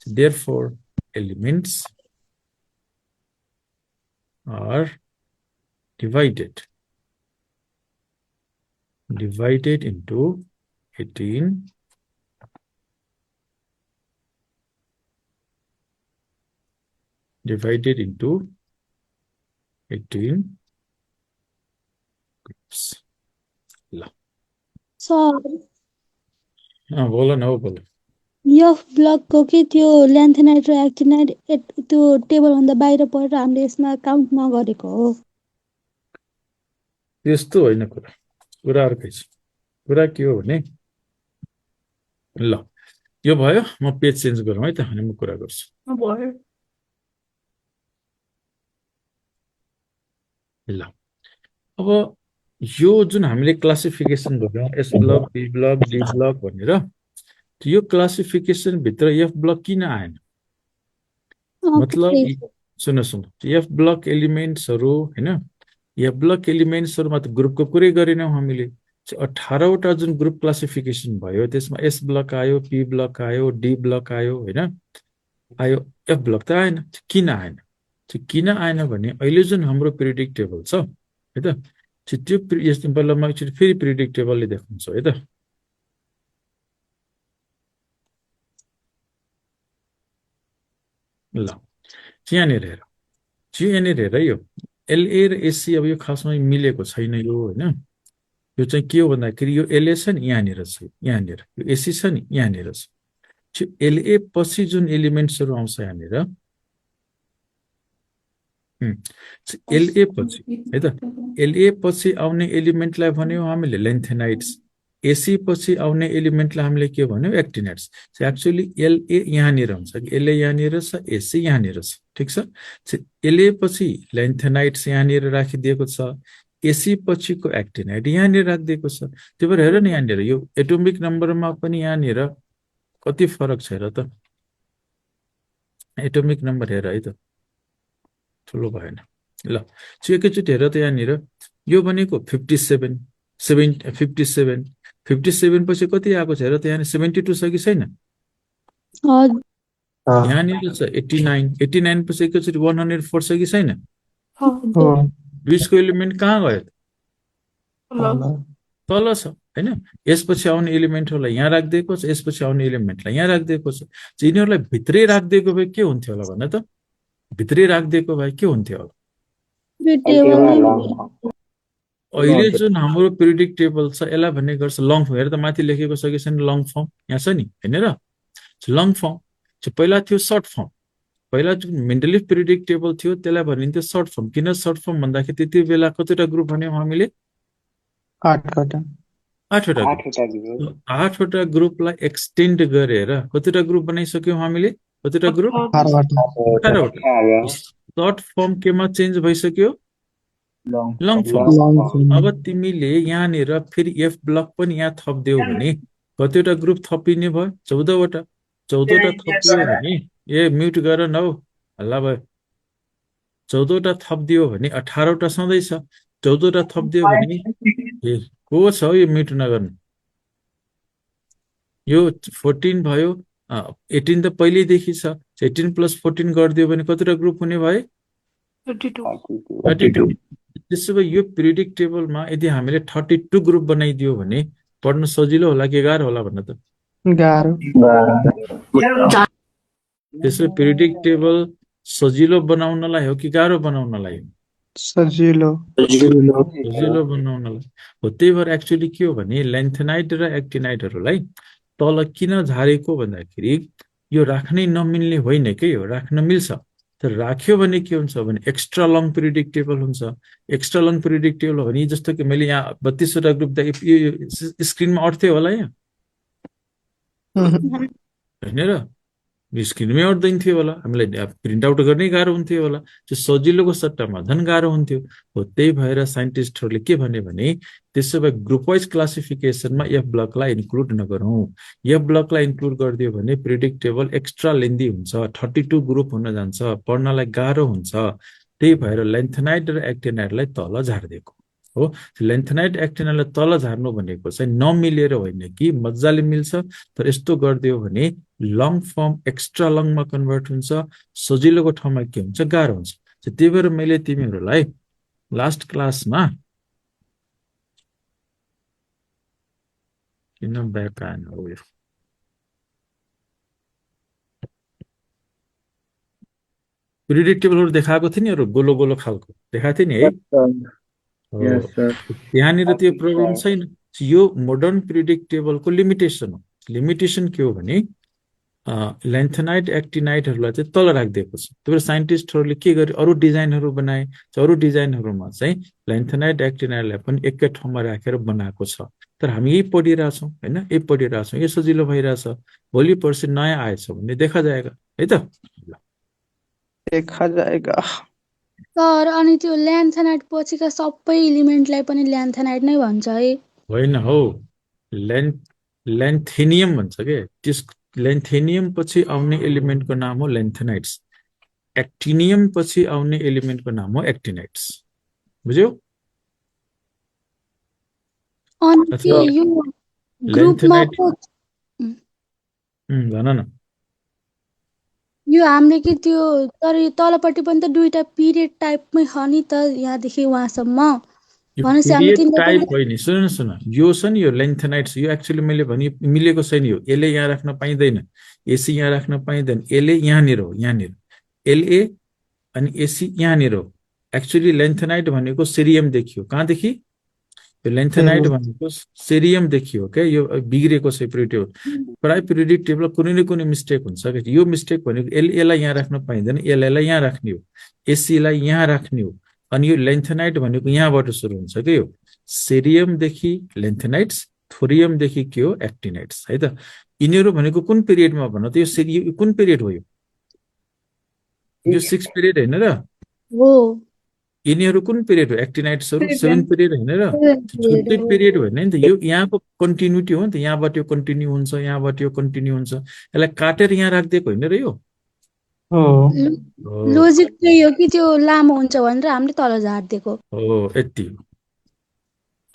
S3: therefore elements are divided into 18 divided into 18 groups. La.
S8: Sir
S3: बोलो न बोलो
S8: एफ ब्लकको कि त्यो ल्यान्थेनाइट र एक्टिनाइट त्यो टेबलभन्दा बाहिर परेर हामीले यसमा काउन्ट नगरेको हो।
S3: त्यस्तो होइन कुरा अर्कै छ। कुरा के हो भने ल यो भयो, म पेज चेन्ज गरौँ है त, अनि म कुरा गर्छु।
S5: भयो।
S3: ल अब यो जुन हामीले क्लासिफिकेसन गर्यौँ s block, p block, d block भनेर, यो क्लासिफिकेसन भित्र एफ ब्लक किन आएन? मतलब सुन्नु एफ ब्लक एलिमेन्ट्सहरू हैन, एफ ब्लक एलिमेन्ट्सहरूमा त ग्रुपको कुरै गरेनौँ हामीले। 18वटा जुन ग्रुप क्लासिफिकेसन भयो त्यसमा एस ब्लक आयो, पी ब्लक आयो, डी ब्लक आयो हैन, आयो, एफ ब्लक त आएन। किन आएन? किन आएन भने अहिले जुन हाम्रो पिरियोडिक टेबल छ है त, त्यो बल्लमा एकचोटि फेरि पिरियोडिक टेबलले देखाउँछ है त। ल यहाँनिर हेर यो एलए र एससी अब यो खासमा मिलेको छैन यो होइन। यो चाहिँ के हो भन्दाखेरि यो एलए छ नि यहाँनिर छ, यहाँनिर यो एससी छ नि यहाँनिर छ। एलए पछि जुन एलिमेन्ट्सहरू आउँछ यहाँनिर, एलए पछि है त, एलए पछि आउने एलिमेन्टलाई भन्यौँ हामीले लेन्थेनाइट्स, एसी पछि आउने एलिमेन्टलाई हामीले के भन्यौँ एक्टिनाइट्स। एक्चुअली एलए यहाँनिर हुन्छ कि, एलए यहाँनिर छ, एसी यहाँनिर छ, ठिक छ। एलए पछि लेन्थेनाइट्स यहाँनिर राखिदिएको छ, एसी पछिको एक्टिनाइट यहाँनिर राखिदिएको छ। त्यही भएर हेर न यहाँनिर यो एटोमिक नम्बरमा पनि यहाँनिर कति फरक छ हेर त, एटोमिक नम्बर हेर है त, ठुलो भएन। ल एकैचोटि हेर त यहाँनिर यो भनेको 57 पछि कति आएको छ हेर त, यहाँ 72 छ कि छैन? यहाँनिर छ 89 पछि एकैचोटि 104 छ कि छैन? बिचको एलिमेन्ट कहाँ गयो? तल छ हैन। यसपछि आउने एलिमेन्टहरूलाई यहाँ राखिदिएको छ, यसपछि आउने एलिमेन्टलाई यहाँ राखिदिएको छ। यिनीहरूलाई भित्रै राखिदिएको भए के हुन्थ्यो होला भन त? भित्रै राखिदिएको भए के हुन्थ्यो होला? अहिले जुन हाम्रो पिरियोडिक टेबल छ यसलाई भन्ने गर्छ लङ फर्म। हेर त माथि लेखेको छ कि छैन लङ फर्म, यहाँ छ नि हैन र? लङ फर्म पहिला थियो सर्ट फर्म। पहिला जुन मेन्डलिफ पिरियोडिक टेबल थियो त्यसलाई भनिन्थ्यो सर्ट फर्म। किन सर्ट फर्म भन्दाखेरि त्यति बेला कतिवटा ग्रुप भन्यौँ हामीले? 8वटा ग्रुपलाई एक्सटेन्ड गरेर कतिवटा ग्रुप बनाइसक्यौँ हामीले? कतिवटा ग्रुप? 18वटा। सर्ट फर्म केमा चेन्ज भइसक्यो? Long form. अब तिमीले यहाँनिर फेरि एफ ब्लक पनि यहाँ थप्दियौ भने कतिवटा ग्रुप थपिने भयो? 14वटा। 14वटा थपियो भने म्युट गर न हौ, हल्ला भयो। 14वटा थपिदियो भने 18वटा सधैँ छ। 14वटा थपिदियो भने को छ हौ यो म्युट नगर्नु? यो 14 भयो, 18 त पहिल्यैदेखि छ। 18 + 14 गरिदियो भने कतिवटा ग्रुप हुने भयो? 32। त्यसो भए यो पिरियोडिक टेबलमा यदि हामीले 32 ग्रुप बनाइदियो भने पढ्न सजिलो होला कि गाह्रो होला भन्न त?
S7: गाह्रो।
S3: त्यसो पिरियोडिक टेबल सजिलो बनाउनलाई हो कि गाह्रो बनाउनलाई हो?
S7: सजिलो
S3: बनाउनलाई हो। त्यही भएर एक्चुअली के हो भने लेन्थेनाइट र एक्टिनाइटहरूलाई तल किन झारेको भन्दाखेरि यो राख्नै नमिल्ने होइन के, यो राख्न मिल्छ। तर राख्यो भने के हुन्छ भने एक्स्ट्रा लङ पिरियोडिक टेबल हुन्छ। एक्स्ट्रा लङ पिरियोडिक टेबल हो भने जस्तो कि मैले यहाँ 32वटा ग्रुप स्क्रिनमा अट्थ्यो होला यहाँ होइन र? स्क्रिनमै अट्दैन थियो होला, हामीलाई प्रिन्ट आउट गर्नै गाह्रो हुन्थ्यो होला। त्यो सजिलोको सट्टामा झन् गाह्रो हुन्थ्यो हो। त्यही भएर साइन्टिस्टहरूले के भने त्यसो भए ग्रुप वाइज क्लासिफिकेसनमा एफ ब्लकलाई इन्क्लुड नगरौँ। एफ ब्लकलाई इन्क्लुड गरिदियो भने पिरियोडिक टेबल एक्स्ट्रा लेन्दी हुन्छ, 32 ग्रुप हुन जान्छ, पढ्नलाई गाह्रो हुन्छ। त्यही भएर लेन्थेनाइट र एक्टिनाइटलाई तल झारिदिएको हो। लेन्थेनाइट एक्टिनाइटलाई तल झार्नु भनेको चाहिँ नमिलेर होइन कि मजाले मिल्छ। तर यस्तो गरिदियो भने लङ फर्म एक्स्ट्रा लङमा कन्भर्ट हुन्छ, सजिलोको ठाउँमा के हुन्छ? गाह्रो हुन्छ। त्यही भएर मैले तिमीहरूलाई लास्ट क्लासमा किन ब्याक आएन हो यो पिरियोडिक टेबलहरू देखाएको थिएँ नि, गोलो गोलो खालको देखाएको थिएँ नि है? यहाँनिर त्यो प्रब्लम छैन। यो मोडर्न पिरियोडिक टेबलको लिमिटेसन हो। लिमिटेसन के हो भने लेन्थेनाइट एक्टिनाइटहरूलाई चाहिँ तल राखिदिएको छ। त्यही भएर साइन्टिस्टहरूले के गरे, अरू डिजाइनहरू बनाए। अरू डिजाइनहरूमा चाहिँ लेन्थेनाइट एक्टिनाइटलाई पनि एकै ठाउँमा राखेर बनाएको छ। तर हामी यही पढिरहेछौँ होइन, यही पढिरहेछौँ, यो सजिलो भइरहेछ। भोलि पर्सि नयाँ आएछ भने देखा जाएगा है त।
S7: देखा जाएगा।
S8: सर अनि त्यो ल्यान्थेनाइट पछिका सबै इलिमेन्टलाई पनि ल्यान्थेनाइट नै भन्छ है?
S3: होइन हौ, ल्यान्थेनियम भन्छ के। त्यस ल्यान्थेनियम पछि आउने एलिमेन्टको नाम हो ल्यान्थेनाइट्स। एक्टिनियम पछि आउने एलिमेन्टको नाम हो एक्टिनाइट्स। बुझ्यौ?
S8: अनि के
S3: अथवा
S8: यो ग्रुपमा
S3: ल्यान्थेनाइट भन न।
S8: यो हामीले कि त्यो तर यो तलपट्टि पनि त दुईटा पिरियड टाइपमै छ नि त, यहाँदेखि वहाँसम्म।
S3: यो
S8: भनेपछि हामीले
S3: पिरियड
S8: तिनवटा
S3: टाइप
S8: पनि
S3: होइन, सुन यो छ नि, यो लेन्थेनाइट्स। यो एक्चुअली मैले भने मिलेको छैन। यो एलए यहाँ राख्न पाइँदैन, एसी यहाँ राख्न पाइँदैन। एलए यहाँनिर हो, यहाँनिर एलए अनि एसी यहाँनिर हो। एक्चुअली लेन्थेनाइट भनेको सेरियम देखियो। कहाँदेखि? यो लेन्थेनाइट भनेको सेरियम देखियो क्या। यो बिग्रेको छ पिरियड टेबल। प्राय पिरियडिक टेबल कुनै न कुनै मिस्टेक हुन्छ क्या। यो मिस्टेक भनेको एलएलाई यहाँ राख्न पाइँदैन, एलएलाई यहाँ राख्ने हो, एसीलाई यहाँ राख्ने हो। अनि यो लेन्थेनाइट भनेको यहाँबाट सुरु हुन्छ क्या। यो सेरियमदेखि लेन्थेनाइट्स, थोरियमदेखि के हो एक्टिनाइट्स है त। यिनीहरू भनेको कुन पिरियडमा भन त? यो कुन पिरियड हो? यो 6 पिरियड होइन र?
S8: हो।
S3: यिनीहरू कुन पिरियड हो? एक्टिनाइट्सहरू 7 पिरियड होइन र? छुट्टै पिरियड होइन नि त। यो यहाँको कन्टिन्युटी हो नि त। यहाँबाट यो कन्टिन्यू हुन्छ, यहाँबाट यो कन्टिन्यू हुन्छ। यसलाई काटेर यहाँ राखिदिएको होइन र यो।
S8: लोजिक चाहिँ हो कि त्यो लामो हुन्छ भनेर हामीले तल झारिदिएको
S3: हो, यति हो।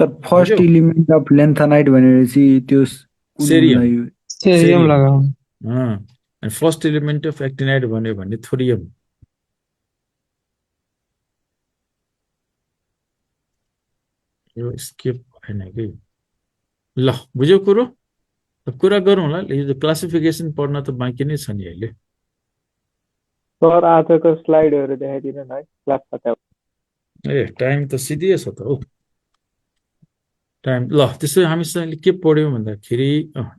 S11: सर फर्स्ट इलिमेन्ट अफ लेन्थेनाइट भनेपछि त्यो
S3: सेरियम।
S7: सेरियम लगाऊ।
S3: अनि फर्स्ट एलिमेन्ट अफ एक्टिनाइट भन्यो भने थोरियम। यो स्किप भएन कि? ल बुझ्यो कुरो? कुरा गरौँ होला। यो क्लासिफिकेसन पढ्न त बाँकी नै छ नि अहिले।
S9: सर आजको स्लाइडहरू देखाइदिनु न है क्लास खत्म।
S3: ए टाइम त सिधिएछ त हौ टाइम। ल त्यसो हामीसँग के पढ्यौँ भन्दाखेरि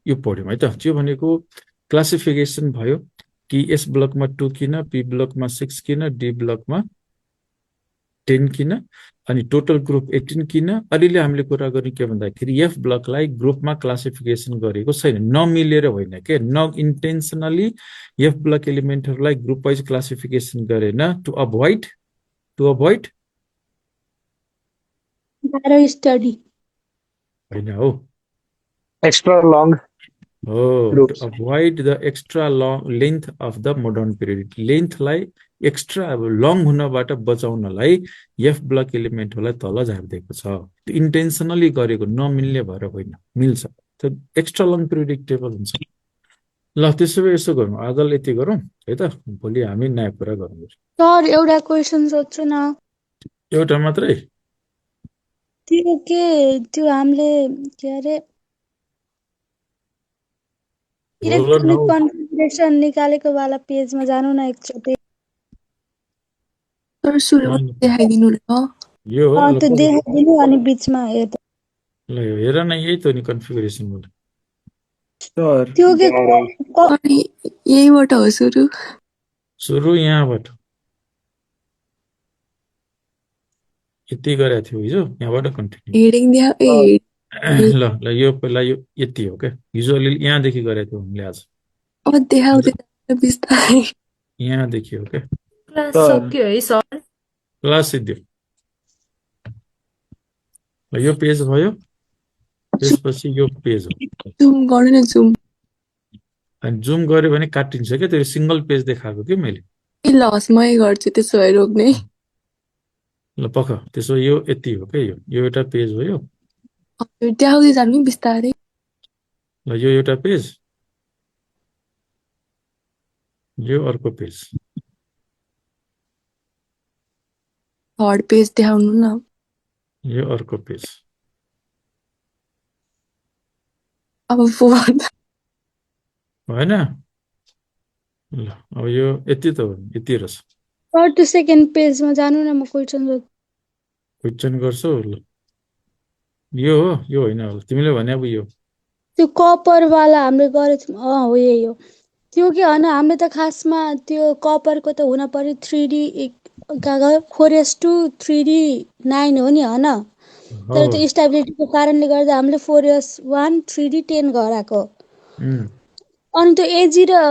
S3: यो पढ्यौँ है त। त्यो भनेको क्लासिफिकेसन भयो कि एस ब्लकमा 2 किन, पी ब्लकमा 6 किन, डी ब्लकमा 10 किन, अनि टोटल ग्रुप 18 किन। अहिले हामीले कुरा गर्ने के भन्दाखेरि एफ ब्लकलाई ग्रुपमा क्लासिफिकेसन गरेको छैन, नमिलेर होइन के, न इन्टेन्सनली एफ ब्लक एलिमेन्टहरूलाई ग्रुप वाइज क्लासिफिकेसन गरेन टु अभोइड
S8: स्टडी
S3: होइन हो,
S1: एक्स्ट्रा लङ
S3: हो, to avoid the extra long length of the modern period. लेन्थलाई एक्स्ट्रा अब लङ हुनबाट बचाउनलाई एफ ब्लक एलिमेन्टहरूलाई तल झारिदिएको छ। त्यो इन्टेन्सनली गरेको, नमिल्ने भएर होइन, मिल्छ। त्यो एक्स्ट्रा लङ पिरियडिक टेबल हुन्छ। ल त्यसो भए यसो गरौँ, आजलाई यति गरौँ है त। भोलि हामी नयाँ कुरा गरौँ।
S8: सर एउटा क्वेसन सोध्छु न।
S3: एउटा मात्रै?
S8: त्यो हामीले के अरे इलेक्ट्रोनिक कन्फिगरेसन निकालेको वाला पेजमा जानु न एकचोटि।
S10: सर सुरुमा देखाइदिनु न।
S3: यो हो
S8: त्यो देखाइदिनु अनि बिचमा हेर्दा।
S3: ल यो हेर न, यही त नि कन्फिगरेसन मोड।
S11: सर
S8: त्यो के
S10: अनि यहीबाट हो
S3: सुरु यहाँबाट। यति गरेको थियो हिजो, यहाँबाट कन्टिन्यू।
S10: हेडिङ
S3: ल ल यो पहिला यो यति हो क्या। हिजो अलि यहाँदेखि गरेको थियो हामीले, आज
S10: देखाउँदै बिस्तारै
S3: यहाँदेखि हो क्या।
S6: क्लास सक्यो है सर?
S3: क्लास सिद्धियो। ल यो पेज भयो, त्यसपछि यो पेज हो।
S10: जुम गर्नु न, जुम।
S3: अनि जुम गऱ्यो भने काटिन्छ क्या, त्यो सिङ्गल पेज देखाएको कि मैले।
S10: ए लस मै गर्छु त्यसो भए रोक्ने।
S3: ल पख, त्यसो यो यति हो क्या। यो एउटा पेज हो। यो
S10: देखाउँदै जानु बिस्तारै।
S3: ल यो एउटा पेज, यो अर्को पेज।
S10: थर्ड पेज देखाउनु न।
S3: यो अर्को पेज।
S10: अब फोर्थ
S3: भएन? ल अब यो यति त हो, यति रहेछ।
S8: थर्ड टु सेकेन्ड पेजमा जानु न, म
S3: क्वेसन गर्छौ। ल यो हो, यो होइन होला तिमीले भने। अब यो
S8: त्यो कपर वाला हामीले गरेको थियौँ। हो यही हो। त्यो के होइन हामीले त खासमा त्यो कपरको त हुन पर्यो 3D 4s2 3D9 हो नि होइन तर
S3: हो
S8: त्यो स्टेबिलिटीको कारणले गर्दा हामीले 4s1 3D10 गराएको
S3: उम्,
S8: अनि त्यो एजी र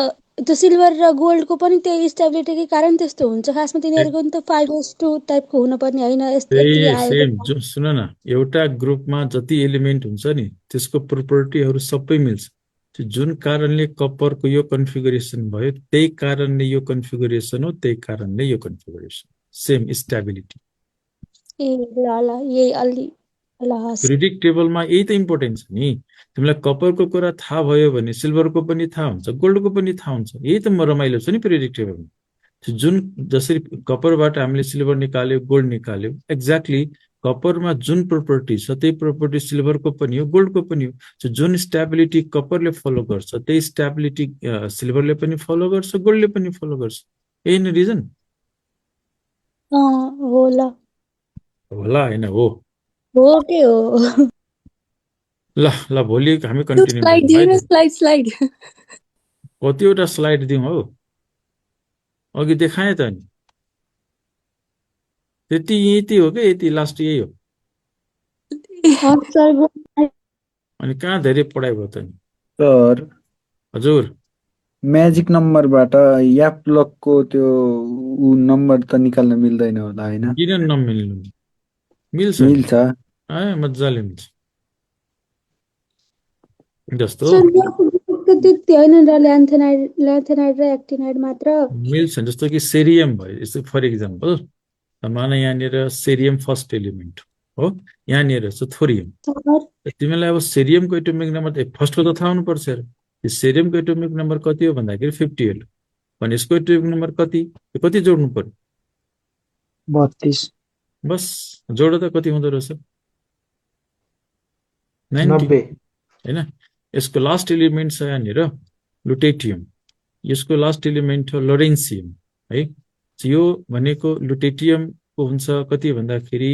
S8: त्यो सिल्भर र गोल्डको पनि त्यही स्टेबिलिटीकै कारण त्यस्तो हुन्छ खासमा तिनीहरूको नि त 5s2 टाइपको हुनुपर्ने होइन यति
S3: त्यही
S8: आएको
S3: सेम सुन न एउटा ग्रुपमा जति एलिमेन्ट हुन्छ नि त्यसको प्रोपर्टीहरू सबै मिल्छ त्यो जुन कारणले कपरको यो कन्फिगरेसन भयो त्यही कारणले यो कन्फिगरेसन हो त्यही कारणले यो कन्फिगरेसन सेम स्टेबिलिटी
S8: ए ल यही अलि ल हस्
S3: पिरियडिक टेबलमा यही त इम्पोर्टेन्ट छ नि तिमीलाई कपरको कुरा थाहा भयो भने सिल्भरको पनि थाहा हुन्छ गोल्डको पनि थाहा हुन्छ यही त रमाइलो छ नि पिरियडिक टेबलमा जुन जसरी कपरबाट हामीले सिल्भर निकाल्यो गोल्ड निकाल्यो एक्ज्याक्टली कपरमा जुन प्रोपर्टी छ त्यही प्रोपर्टी सिल्भरको पनि हो गोल्डको पनि हो जुन स्टेबिलिटी कपरले फलो गर्छ त्यही स्टेबिलिटी सिल्भरले पनि फलो गर्छ गोल्डले पनि फलो गर्छ यही नै रिजन
S8: हो ल
S3: होला होइन हो
S8: हो के हो
S3: ल ल भोलि हामी
S10: त्यो
S3: कन्टिन्यू
S10: स्लाइड
S3: गरौँ है
S10: दिनु
S3: त
S10: स्लाइड
S3: कतिवटा स्लाइड दिउँ हौ अघि देखाएँ त नि त्यति यति हो कि यति लास्ट यही हो
S8: हस् सर
S3: अनि कहाँ धेरै पढाइ भयो त नि
S11: सर
S3: हजुर
S11: म्याजिक नम्बरबाट याप ब्लकको त्यो ऊ नम्बर त निकाल्न मिल्दैन होला होइन
S3: किन नमिल्नु मिल्छ नि
S11: मिल्छ
S3: मजाले मिल्छ जस्तो
S8: सर त्यति होइन र ल्यान्थेनाइड र एक्टिनाइड मात्र
S3: मिल्छ जस्तो कि सेरियम भयो जस्तो फर इक्जाम्पल मान यहाँनिर सेरियम फर्स्ट एलिमेन्ट हो यहाँनिर चाहिँ थोरियम तिमीलाई अब सेरियमको एटोमिक नम्बर फर्स्टको त थाहा हुनुपर्छ हेर यो सेरियमको एटोमिक नम्बर कति हो भन्दाखेरि 58 भने यसको एटोमिक नम्बर कति जोड्नु पर्यो
S1: 32
S3: बस जोड त कति हुँदो रहेछ 90 होइन यसको लास्ट एलिमेन्ट छ यहाँनिर लुटेटियम यसको लास्ट एलिमेन्ट हो लोरेन्सियम है यो भनेको लुटेटियमको हुन्छ कति भन्दाखेरि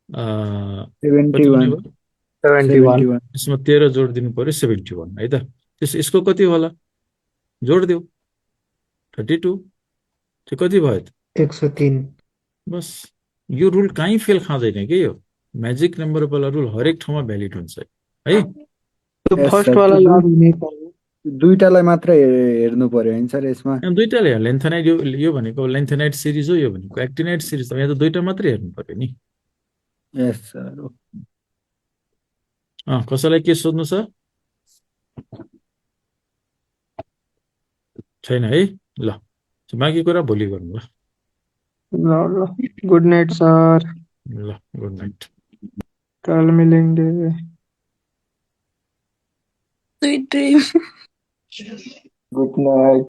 S11: 71
S3: यसमा 13 जोड दिनु पर्यो 71 है त यसको कति होला जोड देऊ 32 त्यो कति भयो त
S1: 103
S3: बस यो रुल कहीँ फेल खाँदैन के यो म्याजिक नम्बर वाला रुल हरेक ठाउँमा भ्यालिड हुन्छ है
S1: त्यो फर्स्ट वाला लागु हुनै पर्यो
S11: दुईटालाई मात्र हेर्नु पर्यो होइन सर यसमा
S3: दुईटाले लेन्थेनाइड यो भनेको लेन्थेनाइड सिरिज हो यो भनेको एक्टिनाइड सिरिज हो यहाँ त दुईटा मात्रै हेर्नु पर्यो नि
S11: यस सर
S3: कसैलाई के सोध्नु छ छैन है ल बाँकी कुरा भोलि गरौँ ल
S1: ल गुड नाइट सर
S3: ल गुड नाइट
S1: कल मिलेंगे
S10: स्वीट ड्रीम
S1: गुड नाइट